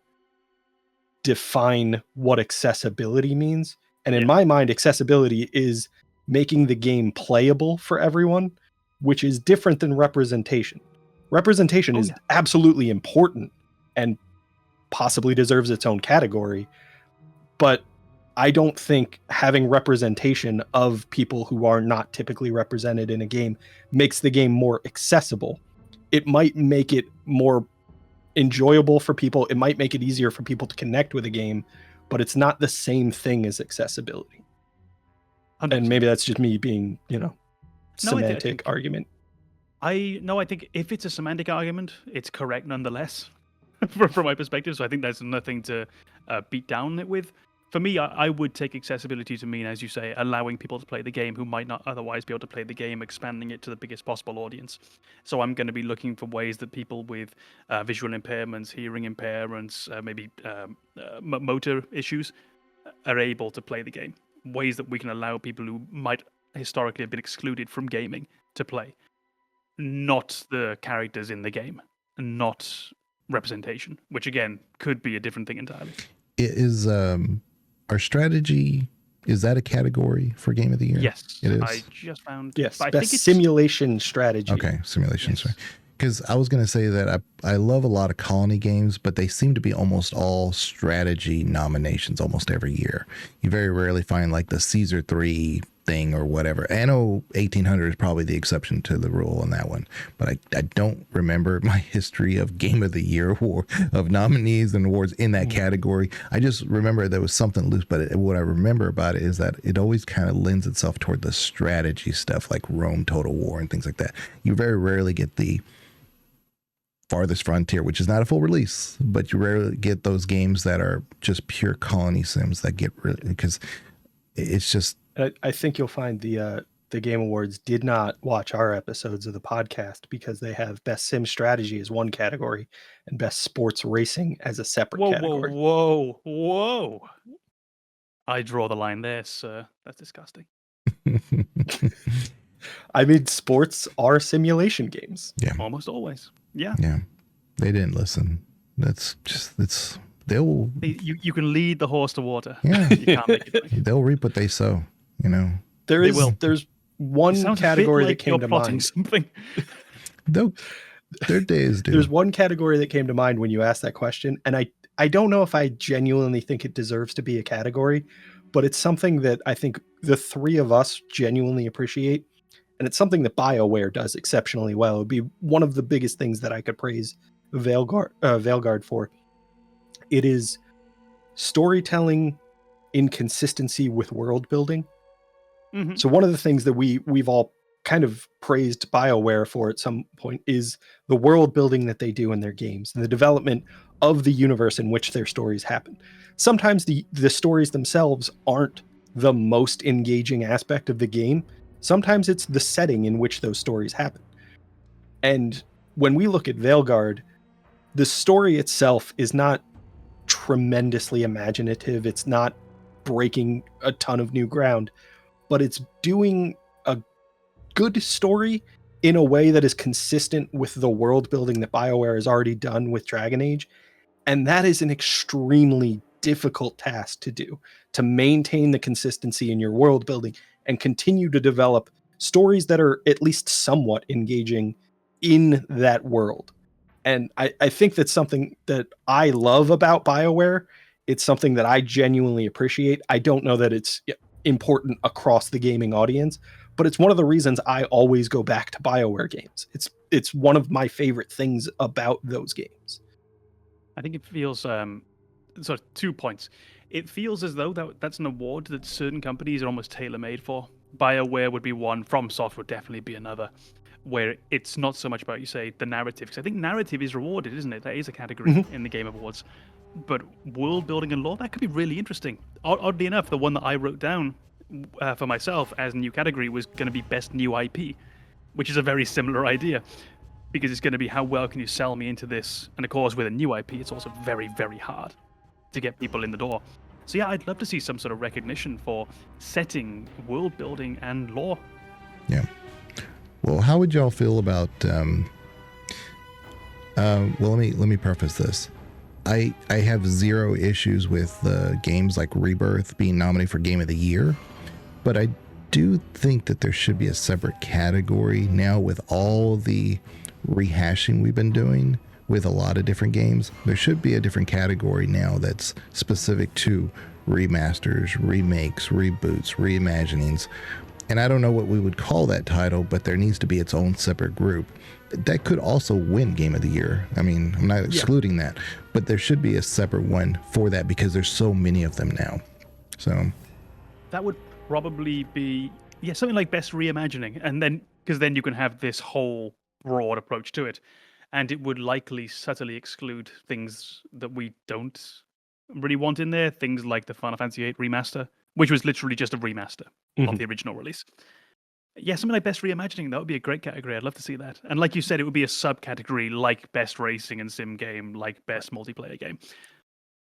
S2: define what accessibility means. And in my mind, accessibility is making the game playable for everyone, which is different than representation. Representation is absolutely important and possibly deserves its own category, but I don't think having representation of people who are not typically represented in a game makes the game more accessible. It might make it more enjoyable for people. It might make it easier for people to connect with a game, but it's not the same thing as accessibility. 100%. And maybe that's just me being, semantic argument.
S1: I think if it's a semantic argument, it's correct nonetheless, from my perspective. So I think there's nothing to beat down it with. For me, I would take accessibility to mean, as you say, allowing people to play the game who might not otherwise be able to play the game, expanding it to the biggest possible audience. So I'm going to be looking for ways that people with visual impairments, hearing impairments, maybe motor issues are able to play the game. Ways that we can allow people who might historically have been excluded from gaming to play. Not the characters in the game, not representation, which again could be a different thing entirely.
S3: It is our strategy, is that a category for Game of the Year?
S1: Yes,
S3: it is.
S1: I just found.
S2: Yes,
S1: I
S2: best
S1: think it's
S2: simulation strategy.
S3: Okay, simulation strategy. Because I was going to say that I love a lot of colony games, but they seem to be almost all strategy nominations almost every year. You very rarely find like the Caesar 3 thing or whatever. Anno 1800 is probably the exception to the rule on that one, but I don't remember my history of Game of the Year or of nominees and awards in that category. I just remember there was something loose, but what I remember about it is that it always kind of lends itself toward the strategy stuff like Rome Total War and things like that. You very rarely get the Farthest Frontier, which is not a full release, but you rarely get those games that are just pure colony sims that get really, because it's just.
S2: I think you'll find the Game Awards did not watch our episodes of the podcast because they have Best Sim Strategy as one category and Best Sports Racing as a separate category.
S1: Whoa. I draw the line there, sir. That's disgusting.
S2: I mean, sports are simulation games.
S3: Yeah.
S1: Almost always. Yeah.
S3: Yeah. They didn't listen.
S1: You can lead the horse to water.
S3: Yeah.
S1: You can't make it drink.
S3: They'll reap what they sow,
S2: There's one category that came to mind.
S1: Something.
S3: Their days do.
S2: There's one category that came to mind when you asked that question, and I don't know if I genuinely think it deserves to be a category, but it's something that I think the three of us genuinely appreciate, and it's something that BioWare does exceptionally well. It would be one of the biggest things that I could praise Veilguard for. It is storytelling in consistency with world building. Mm-hmm. So one of the things that we've all kind of praised BioWare for at some point is the world building that they do in their games and the development of the universe in which their stories happen. Sometimes the stories themselves aren't the most engaging aspect of the game. Sometimes it's the setting in which those stories happen. And when we look at Veilguard, the story itself is not tremendously imaginative. It's not breaking a ton of new ground, but it's doing a good story in a way that is consistent with the world building that BioWare has already done with Dragon Age. And that is an extremely difficult task to do, to maintain the consistency in your world building and continue to develop stories that are at least somewhat engaging in that world. And I think that's something that I love about BioWare. It's something that I genuinely appreciate. I don't know that it's important across the gaming audience, but it's one of the reasons I always go back to BioWare games. It's one of my favorite things about those games.
S1: I think it feels sort of 2 points. It feels as though that's an award that certain companies are almost tailor-made for. BioWare would be one, FromSoft would definitely be another, where it's not so much about, you say, the narrative, because I think narrative is rewarded, isn't it? That is a category in the Game Awards. But world building and lore, that could be really interesting. Oddly enough, the one that I wrote down for myself as a new category was going to be Best New IP, which is a very similar idea, because it's going to be how well can you sell me into this. And of course, with a new IP, it's also very, very hard to get people in the door. So yeah, I'd love to see some sort of recognition for setting, world building, and lore.
S3: Yeah. Well, how would y'all feel about? Well, let me preface this. I have zero issues with games like Rebirth being nominated for Game of the Year, but I do think that there should be a separate category now with all the rehashing we've been doing with a lot of different games. There should be a different category now that's specific to remasters, remakes, reboots, reimaginings. And I don't know what we would call that title, but there needs to be its own separate group. That could also win Game of the Year. I mean, I'm not excluding that, but there should be a separate one for that because there's so many of them now. So
S1: that would probably be, something like Best Reimagining. And then, because then you can have this whole broad approach to it. And it would likely subtly exclude things that we don't really want in there. Things like the Final Fantasy VIII remaster, which was literally just a remaster of the original release. Yeah, something like Best Reimagining, that would be a great category. I'd love to see that. And like you said, it would be a subcategory like Best Racing and Sim Game, like Best Multiplayer Game.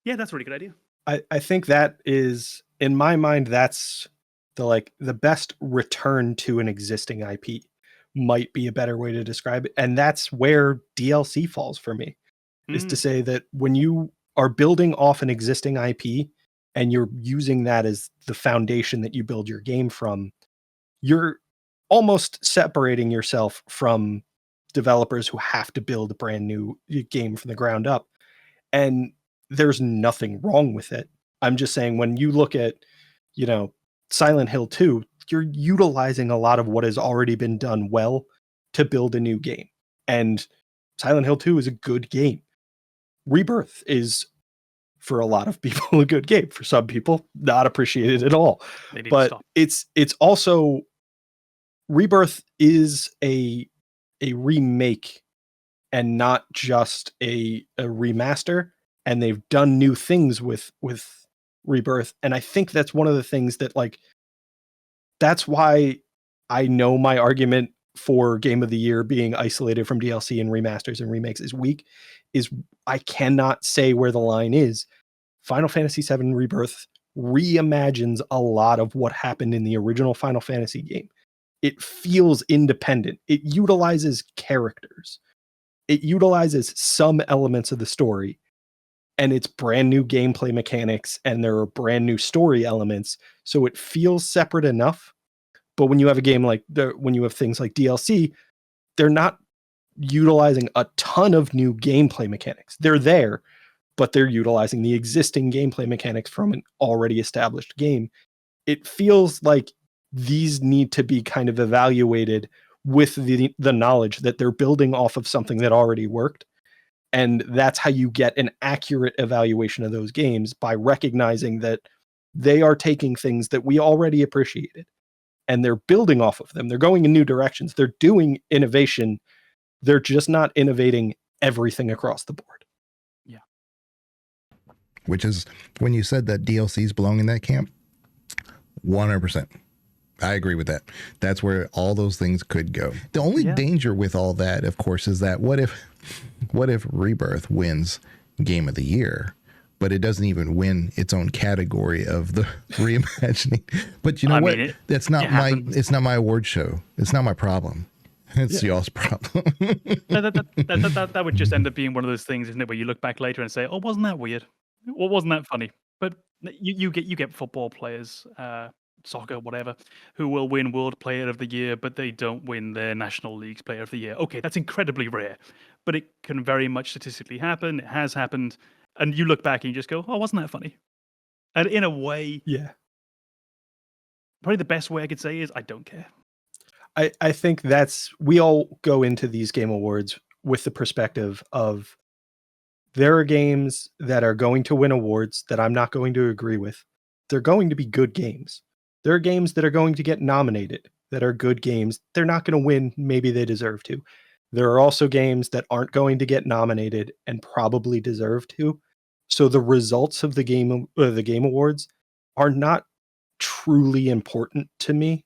S1: Yeah, that's a really good idea.
S2: I think that is, in my mind, that's the best return to an existing IP. Might be a better way to describe it. And that's where DLC falls for me, is to say that when you are building off an existing IP and you're using that as the foundation that you build your game from, you're almost separating yourself from developers who have to build a brand new game from the ground up. And there's nothing wrong with it. I'm just saying, when you look at, Silent Hill 2, you're utilizing a lot of what has already been done well to build a new game. And Silent Hill 2 is a good game. Rebirth is, for a lot of people, a good game. For some people, not appreciated at all. But it's also, Rebirth is a remake and not just a remaster. And they've done new things with Rebirth. And I think that's one of the things that, that's why I know my argument for Game of the Year being isolated from DLC and remasters and remakes is weak, is I cannot say where the line is. Final Fantasy VII Rebirth reimagines a lot of what happened in the original Final Fantasy game. It feels independent. It utilizes characters. It utilizes some elements of the story, and it's brand new gameplay mechanics, and there are brand new story elements. So it feels separate enough. But when you have a game when you have things like DLC, they're not utilizing a ton of new gameplay mechanics. They're there, but they're utilizing the existing gameplay mechanics from an already established game. It feels like these need to be kind of evaluated with the knowledge that they're building off of something that already worked. And that's how you get an accurate evaluation of those games, by recognizing that they are taking things that we already appreciated and they're building off of them. They're going in new directions. They're doing innovation. They're just not innovating everything across the board.
S1: Yeah.
S3: Which is, when you said that DLCs belong in that camp, 100%. I agree with that. That's where all those things could go. The only danger with all that, of course, is that what if Rebirth wins Game of the Year, but it doesn't even win its own category of the reimagining? But you know what? It's not my award show. It's not my problem. It's y'all's problem.
S1: that would just end up being one of those things, isn't it, where you look back later and say, "Oh, wasn't that weird? Or wasn't that funny?" But you get football players, soccer, whatever, who will win World Player of the Year, but they don't win their National League's Player of the Year. Okay, that's incredibly rare, but it can very much statistically happen. It has happened, and you look back and you just go, "Oh, wasn't that funny?" And in a way,
S2: yeah,
S1: probably the best way I could say is, I don't care.
S2: I think we all go into these game awards with the perspective of there are games that are going to win awards that I'm not going to agree with. They're going to be good games. There are games that are going to get nominated that are good games. They're not going to win. Maybe they deserve to. There are also games that aren't going to get nominated and probably deserve to. So the results of the game awards are not truly important to me.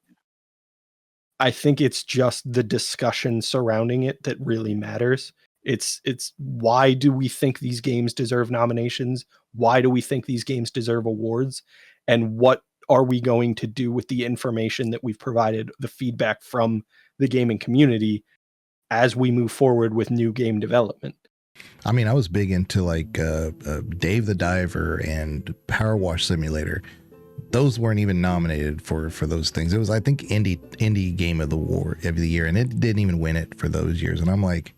S2: I think it's just the discussion surrounding it that really matters. It's why do we think these games deserve nominations? Why do we think these games deserve awards? And what are we going to do with the information that we've provided, the feedback from the gaming community as we move forward with new game development?
S3: I mean, I was big into like Dave the Diver and Power Wash Simulator. Those weren't even nominated for those things. It was, I think, indie game of the year, and it didn't even win it for those years. And I'm like,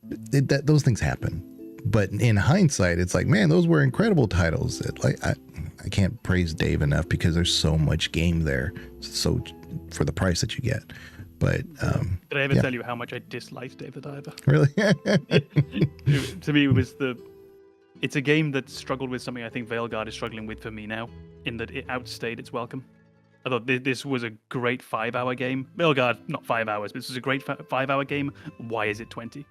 S3: those things happen. But in hindsight, it's like, man, those were incredible titles. I can't praise Dave enough because there's so much game there, so for the price that you get. But
S1: did I ever tell you how much I disliked Dave the Diver?
S3: Really?
S1: To me, it's a game that struggled with something I think Veilguard is struggling with for me now, in that it outstayed its welcome. I thought this was a great 5-hour game. Veilguard, not 5 hours, but this was a great 5-hour game. Why is it 20?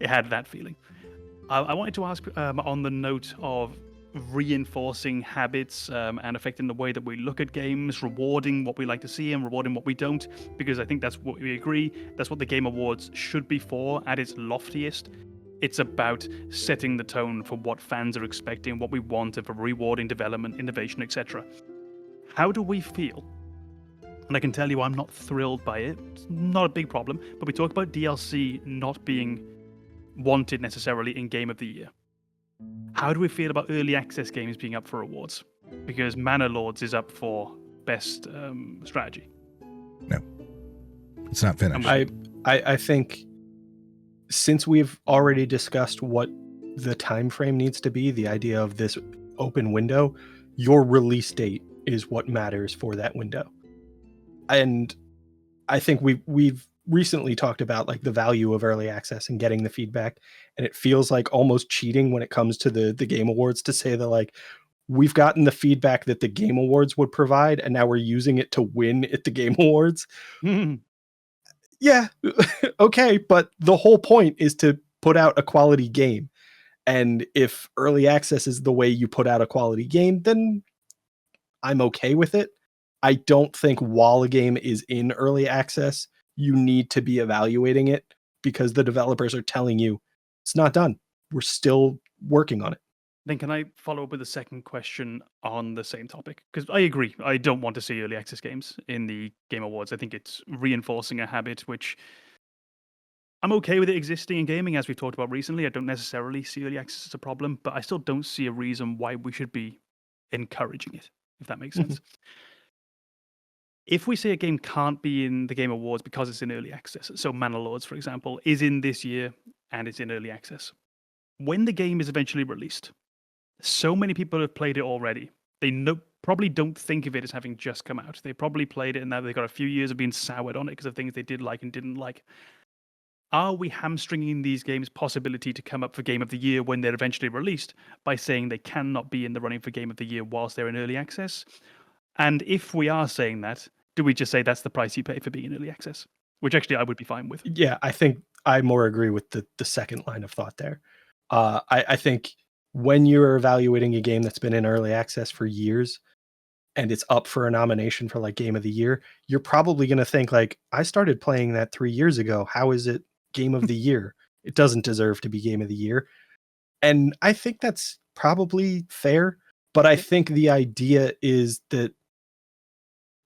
S1: It had that feeling. I wanted to ask, on the note of reinforcing habits and affecting the way that we look at games, rewarding what we like to see and rewarding what we don't, because I think that's what we agree. That's what the Game Awards should be for at its loftiest. It's about setting the tone for what fans are expecting, what we want, and for rewarding development, innovation, etc. How do we feel? And I can tell you I'm not thrilled by it. It's not a big problem, but we talk about DLC not being wanted necessarily in Game of the Year. How do we feel about early access games being up for awards? Because Mana Lords is up for best strategy.
S3: No, it's not finished.
S2: I think since we've already discussed what the time frame needs to be, the idea of this open window, your release date is what matters for that window. And I think we've recently talked about like the value of early access and getting the feedback, and it feels like almost cheating when it comes to the Game Awards to say that like we've gotten the feedback that the Game Awards would provide and now we're using it to win at the Game Awards. Yeah, okay, but the whole point is to put out a quality game. And if early access is the way you put out a quality game, then I'm okay with it. I don't think while a game is in early access, you need to be evaluating it because the developers are telling you it's not done. We're still working on it.
S1: Then can I follow up with a second question on the same topic? Because I agree, I don't want to see early access games in the Game Awards. I think it's reinforcing a habit which I'm okay with it existing in gaming, as we've talked about recently. I don't necessarily see early access as a problem, but I still don't see a reason why we should be encouraging it, if that makes sense. If we say a game can't be in the Game Awards because it's in early access, so Mana Lords, for example, is in this year and it's in early access, when the game is eventually released, so many people have played it already. They probably don't think of it as having just come out. They probably played it and now they've got a few years of being soured on it because of things they did like and didn't like. Are we hamstringing these games' possibility to come up for Game of the Year when they're eventually released by saying they cannot be in the running for Game of the Year whilst they're in early access? And if we are saying that, do we just say that's the price you pay for being in early access? Which actually I would be fine with.
S2: Yeah, I think I more agree with the second line of thought there. I think when you're evaluating a game that's been in early access for years and it's up for a nomination for like Game of the Year, you're probably going to think like, I started playing that 3 years ago. How is it Game of the Year? It doesn't deserve to be Game of the Year. And I think that's probably fair. But I think the idea is that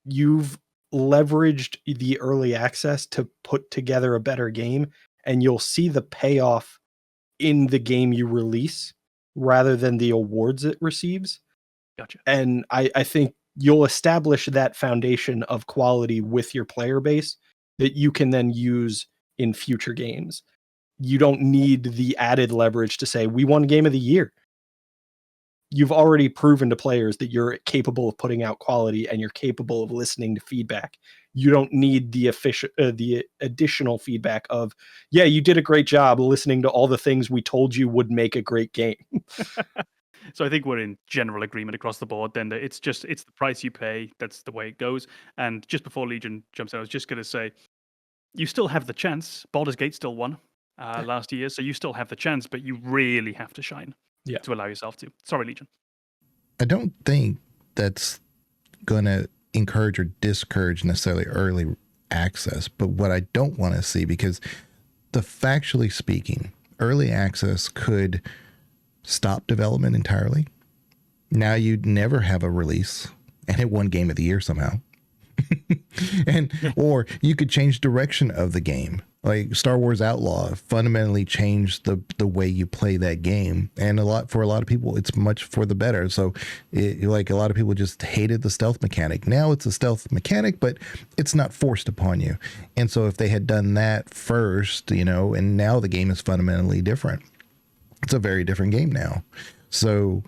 S2: you've leveraged the early access to put together a better game, and you'll see the payoff in the game you release rather than the awards it receives.
S1: Gotcha.
S2: And I think you'll establish that foundation of quality with your player base that you can then use in future games. You don't need the added leverage to say, we won Game of the Year. You've already proven to players that you're capable of putting out quality and you're capable of listening to feedback. you don't need the additional feedback of, yeah, you did a great job listening to all the things we told you would make a great game.
S1: So I think we're in general agreement across the board then that it's the price you pay. That's the way it goes. And just before Legion jumps in, I was just going to say, you still have the chance. Baldur's Gate still won last year, so you still have the chance, but you really have to shine to allow yourself to. Sorry, Legion.
S3: I don't think that's going to encourage or discourage necessarily early access, but what I don't want to see, because factually speaking, early access could stop development entirely. Now you'd never have a release, and it won Game of the Year somehow. Or you could change direction of the game. Like Star Wars Outlaw fundamentally changed the way you play that game, and for a lot of people, it's much for the better. So, like a lot of people just hated the stealth mechanic. Now it's a stealth mechanic, but it's not forced upon you. And so, if they had done that first, and now the game is fundamentally different. It's a very different game now. So,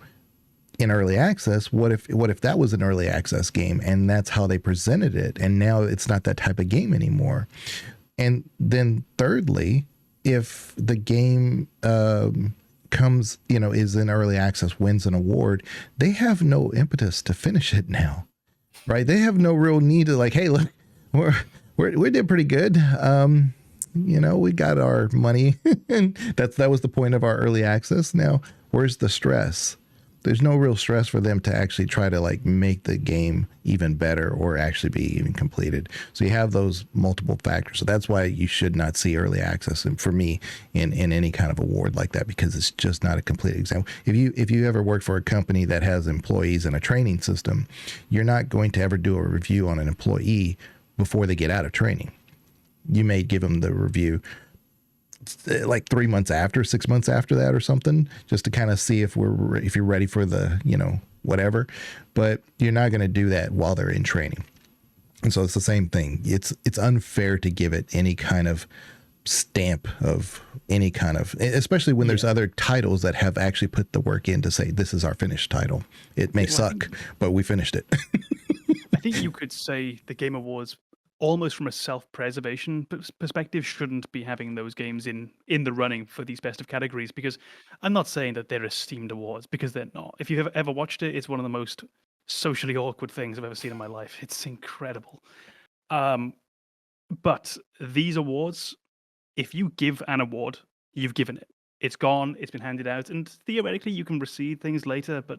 S3: in early access, what if that was an early access game and that's how they presented it, and now it's not that type of game anymore? And then thirdly, if the game comes, is in early access, wins an award, they have no impetus to finish it now, right? They have no real need to hey, look, we did pretty good. We got our money, and that was the point of our early access. Now, where's the stress? There's no real stress for them to actually try to make the game even better or actually be even completed. So you have those multiple factors. So that's why you should not see early access, and for me, in any kind of award like that, because it's just not a complete example. If you ever work for a company that has employees and a training system, you're not going to ever do a review on an employee before they get out of training. You may give them the review 3 months after, 6 months after that or something, just to kind of see if you're ready for the, whatever, but you're not going to do that while they're in training. And so it's the same thing. It's unfair to give it any kind of stamp of any kind of, especially when there's other titles that have actually put the work in to say, this is our finished title. It may suck, but we finished it.
S1: I think you could say the Game Awards, almost from a self-preservation perspective, shouldn't be having those games in the running for these best of categories, because I'm not saying that they're esteemed awards, because they're not. If you've ever watched it, it's one of the most socially awkward things I've ever seen in my life. It's incredible. But these awards, if you give an award, you've given it. It's gone, it's been handed out, and theoretically you can receive things later, but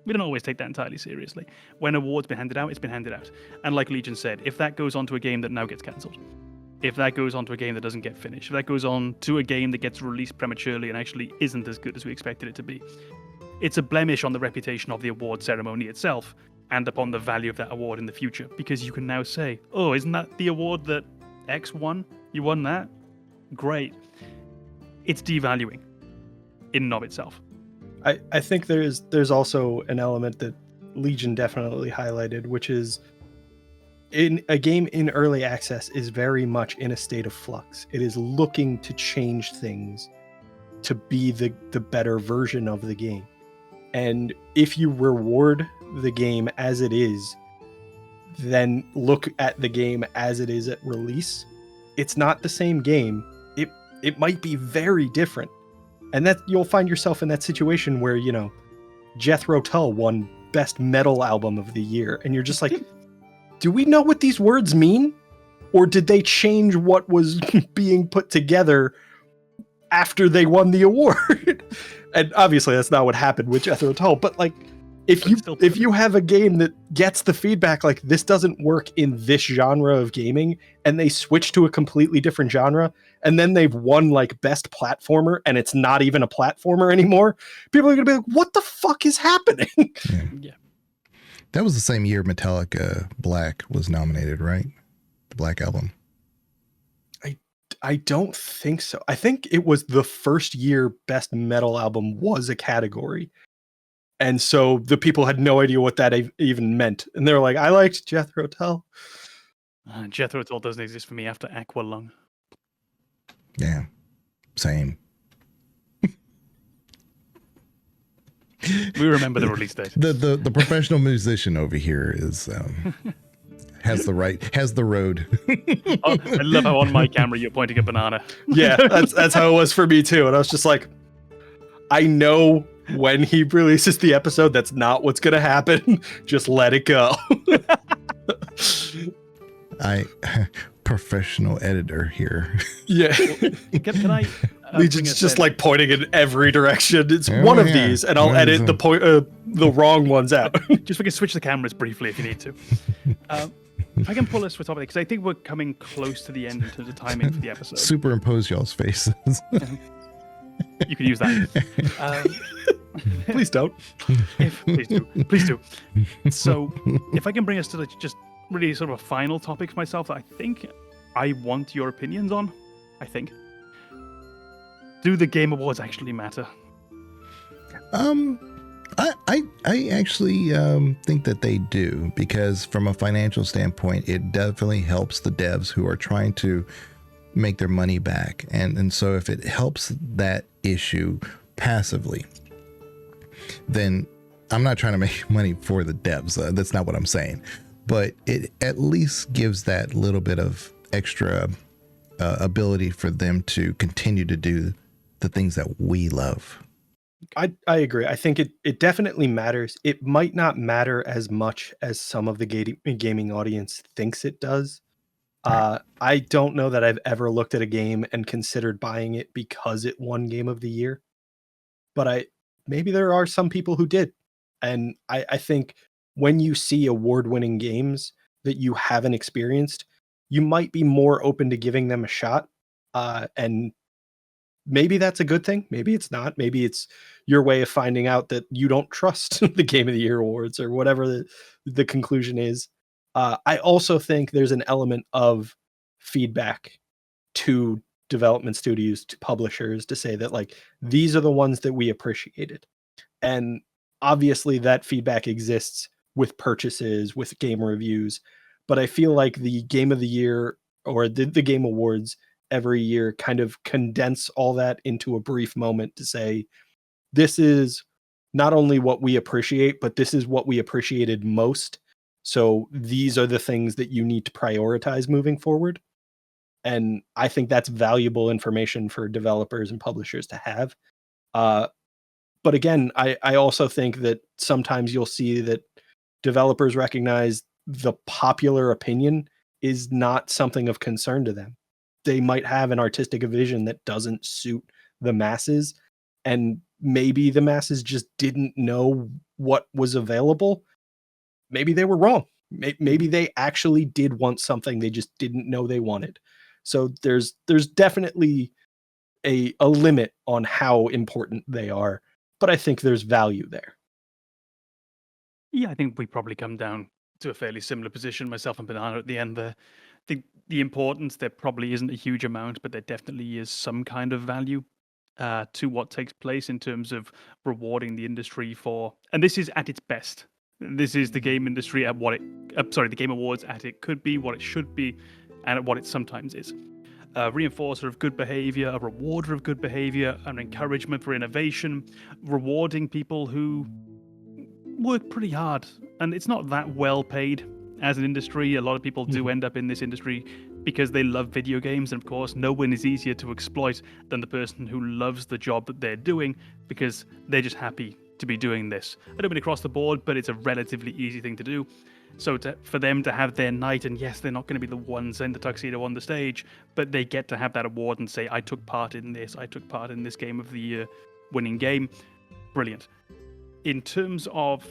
S1: we don't always take that entirely seriously. When award's been handed out, it's been handed out. And like Legion said, if that goes on to a game that now gets cancelled, if that goes on to a game that doesn't get finished, if that goes on to a game that gets released prematurely and actually isn't as good as we expected it to be, it's a blemish on the reputation of the award ceremony itself and upon the value of that award in the future, because you can now say, oh, isn't that the award that X won? You won that? Great. It's devaluing in and of itself.
S2: I think there's also an element that Legion definitely highlighted, which is in a game in early access is very much in a state of flux. It is looking to change things to be the better version of the game. And if you reward the game as it is, then look at the game as it is at release, it's not the same game. It might be very different. And that you'll find yourself in that situation where, Jethro Tull won Best Metal Album of the Year. And you're just like, do we know what these words mean? Or did they change what was being put together after they won the award? And obviously that's not what happened with Jethro Tull. But if you have a game that gets the feedback like this doesn't work in this genre of gaming, and they switch to a completely different genre, and then they've won best platformer and it's not even a platformer anymore, people are gonna be like, what the fuck is happening?
S1: Yeah.
S3: That was the same year Metallica Black was nominated, right? The Black Album.
S2: I don't think so. I think it was the first year Best Metal Album was a category. And so the people had no idea what that even meant. And they were like, I liked Jethro Tull.
S1: Jethro Tull doesn't exist for me after Aqualung.
S3: Yeah, same.
S1: We remember the release date.
S3: The professional musician over here is has the road.
S1: Oh, I love how on my camera you're pointing at Banana.
S2: Yeah, that's how it was for me too. And I was just like, I know when he releases the episode, that's not what's gonna happen. Just let it go.
S3: Professional editor here.
S2: Yeah.
S1: Can I?
S2: Legion's just like pointing in every direction. It's one of these, and I'll edit the wrong ones out.
S1: Just we can switch the cameras briefly if you need to. I can pull us for topic because I think we're coming close to the end in terms of timing for the episode.
S3: Superimpose y'all's faces.
S1: You can use that.
S2: Please don't.
S1: Please do. So, if I can bring us to just really sort of a final topic for myself that I think I want your opinions on. Do the Game Awards actually matter?
S3: I actually think that they do, because from a financial standpoint, it definitely helps the devs who are trying to make their money back. And so if it helps that issue passively, then I'm not trying to make money for the devs. That's not what I'm saying. But it at least gives that little bit of extra ability for them to continue to do the things that we love.
S2: I agree. I think it definitely matters. It might not matter as much as some of the gaming audience thinks it does. Right. I don't know that I've ever looked at a game and considered buying it because it won Game of the Year. But maybe there are some people who did. And I think when you see award-winning games that you haven't experienced, you might be more open to giving them a shot. And maybe that's a good thing. Maybe it's not. Maybe it's your way of finding out that you don't trust the Game of the Year awards or whatever the conclusion is. I also think there's an element of feedback to development studios, to publishers, to say that like, these are the ones that we appreciated. And obviously that feedback exists with purchases, with game reviews. But I feel like the Game of the Year or the Game Awards every year kind of condense all that into a brief moment to say, this is not only what we appreciate, but this is what we appreciated most. So these are the things that you need to prioritize moving forward. And I think that's valuable information for developers and publishers to have. But again, I also think that sometimes you'll see that developers recognize the popular opinion is not something of concern to them. They might have an artistic vision that doesn't suit the masses, and maybe the masses just didn't know what was available. Maybe they were wrong. Maybe they actually did want something they just didn't know they wanted. So there's definitely a limit on how important they are, but I think there's value there.
S1: Yeah, I think we probably come down to a fairly similar position, myself and Banana at the end there. I think the importance, there probably isn't a huge amount, but there definitely is some kind of value to what takes place in terms of rewarding the industry for, and this is at its best. This is the game industry at what the Game Awards at it could be, what it should be, and at what it sometimes is. A reinforcer of good behavior, a rewarder of good behavior, an encouragement for innovation, rewarding people who work pretty hard. And it's not that well paid as an industry. A lot of people do end up in this industry because they love video games. And of course, no one is easier to exploit than the person who loves the job that they're doing because they're just happy to be doing this. I don't mean across the board, but it's a relatively easy thing to do. So for them to have their night, and yes, they're not going to be the ones in the tuxedo on the stage, but they get to have that award and say, I took part in this. I took part in this Game of the Year winning game. Brilliant. In terms of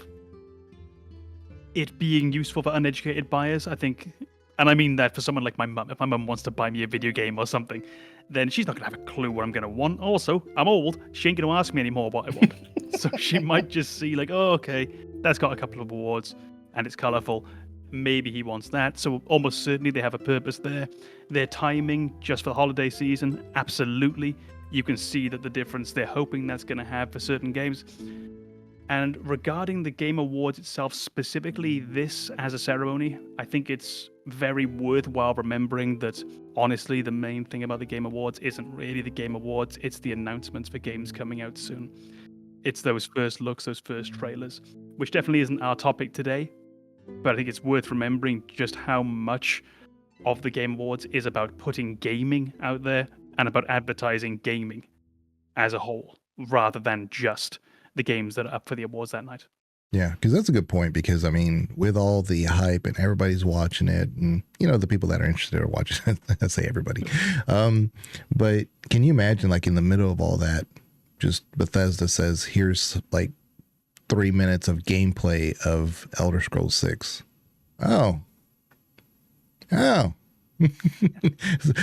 S1: it being useful for uneducated buyers, I think, and I mean that for someone like my mum, if my mum wants to buy me a video game or something, then she's not going to have a clue what I'm going to want. Also, I'm old. She ain't going to ask me anymore what I want. So she might just see like, oh, okay, that's got a couple of awards and it's colorful. Maybe he wants that. So almost certainly they have a purpose there. Their timing just for the holiday season, absolutely. You can see that the difference they're hoping that's going to have for certain games. And regarding the Game Awards itself, specifically this as a ceremony, I think it's very worthwhile remembering that, honestly, the main thing about the Game Awards isn't really the Game Awards, it's the announcements for games coming out soon. It's those first looks, those first trailers, which definitely isn't our topic today. but I think it's worth remembering just how much of the Game Awards is about putting gaming out there and about advertising gaming as a whole, rather than just the games that are up for the awards that night.
S3: Yeah, because that's a good point, because, I mean, with all the hype and everybody's watching it, and, you know, the people that are interested are watching it, I say everybody. But can you imagine, like, in the middle of all that, just Bethesda says, here's, like, 3 minutes of gameplay of Elder Scrolls 6. Oh.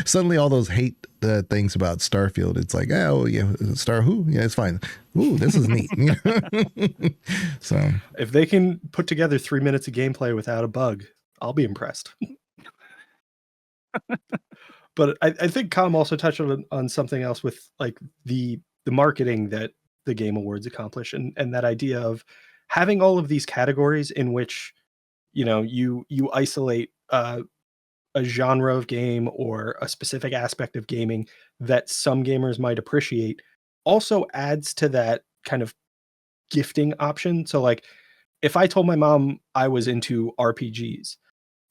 S3: Suddenly all those hate things about Starfield, it's like, oh yeah, Star who? Yeah, it's fine. Ooh, this is neat. So
S2: if they can put together 3 minutes of gameplay without a bug, I'll be impressed. But I think Com also touched on something else with like the marketing that the Game Awards accomplish, and that idea of having all of these categories in which, you know, you isolate a genre of game or a specific aspect of gaming that some gamers might appreciate, also adds to that kind of gifting option. So like, if I told my mom I was into RPGs,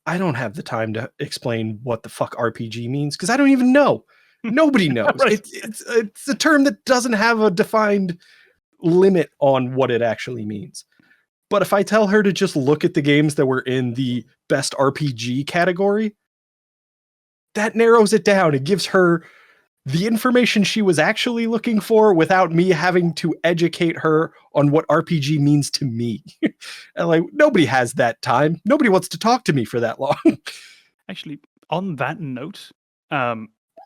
S2: I don't have the time to explain what the fuck RPG means, because I don't even know. Nobody knows.
S1: Right.
S2: It's a term that doesn't have a defined limit on what it actually means. But if I tell her to just look at the games that were in the best RPG category, that narrows it down. It gives her the information she was actually looking for without me having to educate her on what RPG means to me. And like, nobody has that time. Nobody wants to talk to me for that long.
S1: Actually, on that note,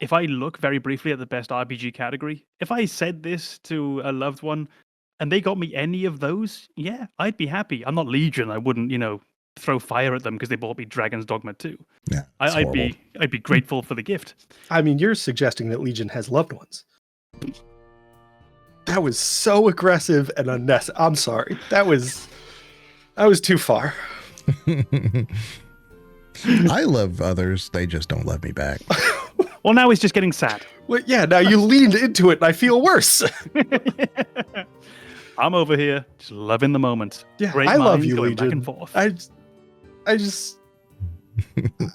S1: if I look very briefly at the best RPG category, if I said this to a loved one and they got me any of those, yeah, I'd be happy. I'm not Legion. I wouldn't, throw fire at them because they bought me Dragon's Dogma 2.
S3: yeah,
S1: I'd be grateful for the gift.
S2: I mean, you're suggesting that Legion has loved ones. That was so aggressive and unnecessary. I'm sorry. That was too far.
S3: I love others. They just don't love me back.
S1: Well, now he's just getting sad.
S2: Well, yeah, now you leaned into it and I feel worse.
S1: I'm over here just loving the moment.
S2: Yeah,
S1: Great
S2: I love
S1: minds
S2: you,
S1: going
S2: Legion.
S1: back and forth.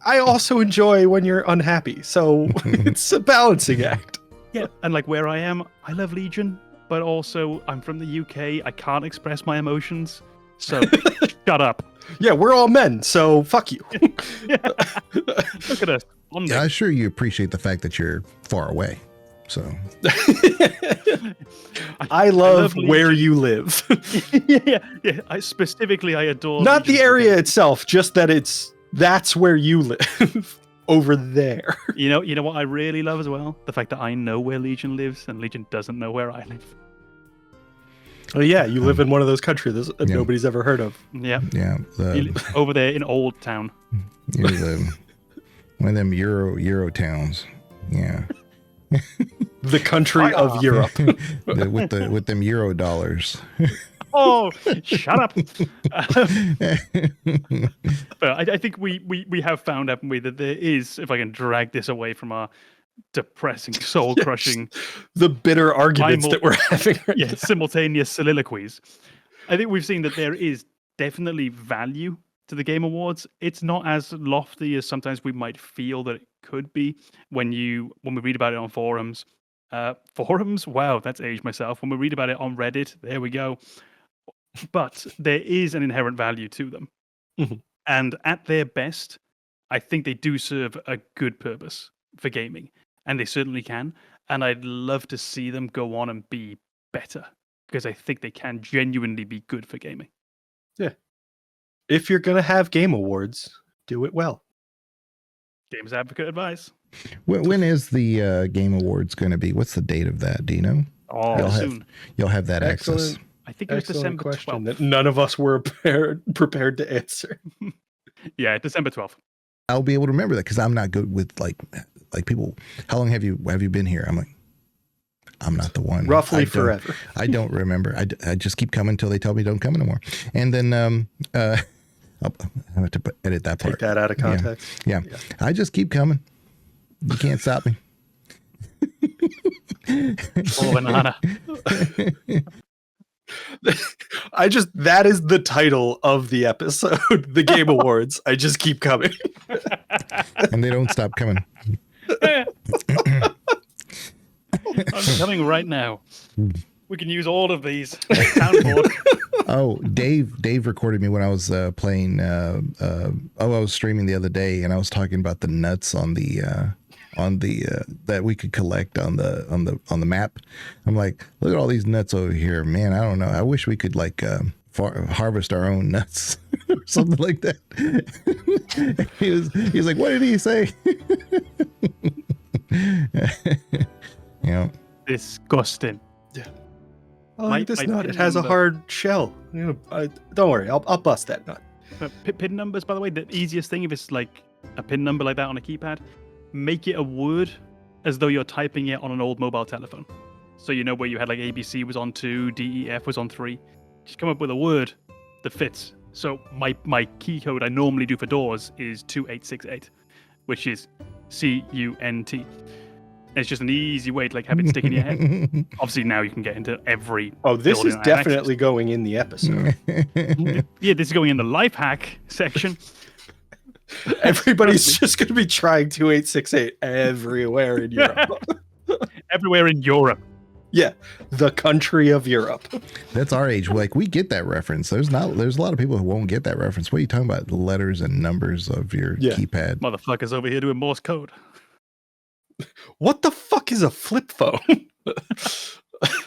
S2: I also enjoy when you're unhappy. So it's a balancing act.
S1: Yeah, and like where I am, I love Legion, but also I'm from the UK. I can't express my emotions. So shut up.
S2: Yeah, we're all men, so fuck you.
S1: Look at us.
S3: Yeah, I'm sure you appreciate the fact that you're far away. So
S2: I love where you live.
S1: yeah. I adore
S2: not
S1: Legion
S2: the area itself, just that that's where you live. Over there.
S1: You know what I really love as well? The fact that I know where Legion lives and Legion doesn't know where I live.
S2: Oh yeah, you live in one of those countries that nobody's ever heard of.
S1: Yeah.
S3: Yeah.
S1: Over there in Old Town.
S3: You're one of them Euro towns. Yeah.
S2: The country of Europe.
S3: with them Euro dollars.
S1: Oh, shut up. But I think we have found, haven't we, that there is, if I can drag this away from our depressing, soul-crushing...
S2: the bitter arguments that we're having right now.
S1: Simultaneous soliloquies. I think we've seen that there is definitely value to the Game Awards. It's not as lofty as sometimes we might feel that it could be when we read about it on forums. Forums? Wow, that's aged myself. When we read about it on Reddit, there we go. But there is an inherent value to them.
S2: Mm-hmm.
S1: And at their best, I think they do serve a good purpose for gaming. And they certainly can. And I'd love to see them go on and be better, because I think they can genuinely be good for gaming.
S2: Yeah. If you're going to have Game Awards, do it well.
S1: Games Advocate advice.
S3: When is the Game Awards going to be? What's the date of that? Do you know?
S1: Oh, soon.
S3: You'll have that
S2: Excellent.
S3: access.
S1: I think it was December
S2: question
S1: 12th.
S2: that none of us were prepared to answer.
S1: Yeah, December 12th.
S3: I'll be able to remember that because I'm not good with like people. How long have you been here? I'm like, I'm not the one.
S2: Roughly forever.
S3: I don't remember. I just keep coming until they tell me don't come anymore. And then I'll have to edit that part.
S2: Take that out of context.
S3: Yeah. I just keep coming. You can't stop me.
S1: Oh, banana.
S2: that is the title of the episode, the Game Awards. I just keep coming.
S3: And they don't stop coming.
S1: I'm coming right now. We can use all of these. Soundboard.
S3: Oh, Dave recorded me when I was playing. I was streaming the other day, and I was talking about the nuts on the that we could collect on the map. I'm like, look at all these nuts over here, man. I don't know. I wish we could like harvest our own nuts or something like that. he was like, what did he say?
S1: Disgusting.
S2: Yeah. Oh, look at this nut. It has a hard shell. Don't worry. I'll bust that nut.
S1: Pin numbers, by the way, the easiest thing if it's like a pin number like that on a keypad, make it a word as though you're typing it on an old mobile telephone. So you know where you had like ABC was on 2, DEF was on 3. Just come up with a word that fits. So my key code I normally do for doors is 2868, which is CUNT. It's just an easy way to like have it stick in your head. Obviously now you can get into every.
S2: Oh, this is definitely going in the episode.
S1: Yeah, this is going in the life hack section.
S2: Everybody's just going to be trying 2868 everywhere in Europe.
S1: Everywhere in Europe.
S2: Yeah, the country of Europe.
S3: That's our age. Like, we get that reference. There's a lot of people who won't get that reference. What are you talking about? The letters and numbers of your keypad.
S1: Motherfuckers over here doing Morse code.
S2: What the fuck is a flip phone?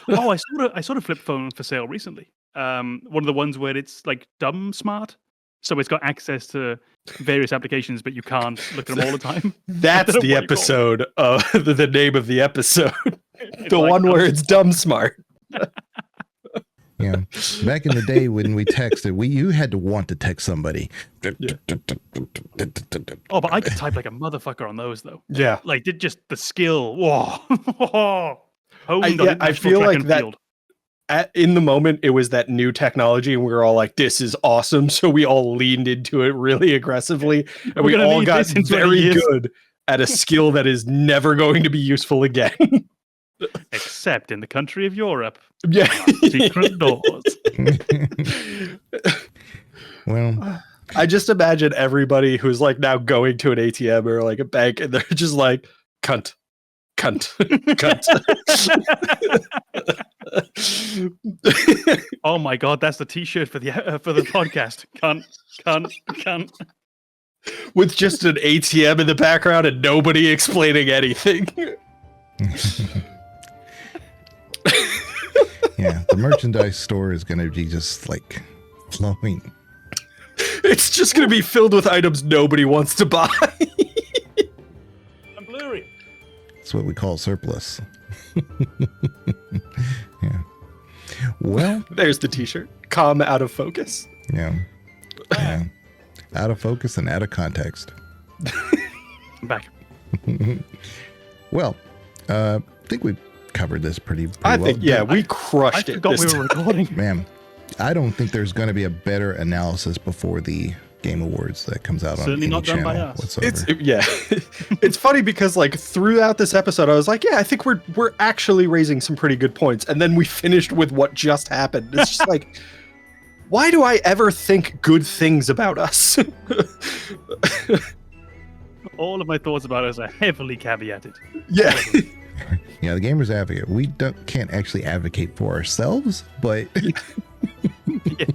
S1: Oh, I saw a flip phone for sale recently. One of the ones where it's like dumb smart. So it's got access to various applications, but you can't look at them all the time.
S2: That's the episode of the name of the episode. The
S1: like
S2: one where it's dumb smart.
S3: Yeah. Back in the day when we texted, you had to want to text somebody.
S1: Yeah. Oh, but I could type like a motherfucker on those though.
S2: Yeah.
S1: Like just the skill. Whoa.
S2: I feel like that in the moment it was that new technology and we were all like, this is awesome. So we all leaned into it really aggressively and we all got very good at a skill that is never going to be useful again.
S1: Except in the country of Europe.
S2: Yeah.
S1: Secret doors.
S3: Well,
S2: I just imagine everybody who's like now going to an ATM or like a bank and they're just like, cunt.
S1: Oh my god, that's the t-shirt for the podcast. Cunt.
S2: With just an ATM in the background and nobody explaining anything.
S3: Yeah, the merchandise store is going to be just like flowing.
S2: It's just going to be filled with items nobody wants to buy.
S1: I'm blurry.
S3: That's what we call surplus. Yeah. Well,
S2: there's the t-shirt. Calm out of focus.
S3: Yeah. Out of focus and out of context.
S1: I'm back.
S3: Well, I think we've covered this pretty well.
S2: I think, we crushed it.
S1: I forgot we were recording.
S3: Man, I don't think there's going to be a better analysis before the Game Awards that comes out on any
S1: not done
S3: channel
S1: by us.
S3: whatsoever.
S2: It's funny because like throughout this episode, I was like, I think we're actually raising some pretty good points. And then we finished with what just happened. It's just like, why do I ever think good things about us?
S3: All
S1: of my thoughts about us are heavily caveated.
S2: Yeah.
S3: Yeah, the Gamer's Advocate. We can't actually advocate for ourselves, but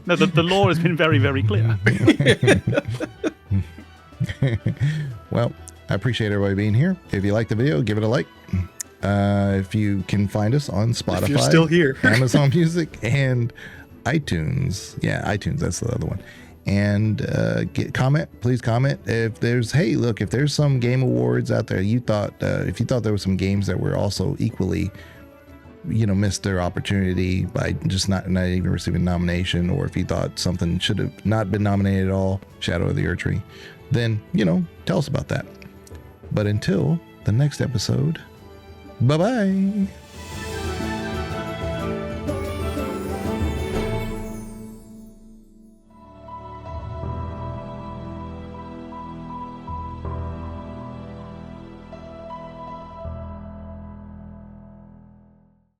S1: no, the law has been very, very clear.
S3: Well, I appreciate everybody being here. If you like the video, give it a like. If you can find us on Spotify,
S2: if you're still here,
S3: Amazon Music, and iTunes. Yeah, iTunes, that's the other one. And please comment if there's some Game Awards out there if you thought there were some games that were also equally missed their opportunity by just not even receiving a nomination, or if you thought something should have not been nominated at all, Shadow of the Erdtree, then tell us about that. But until the next episode, bye bye.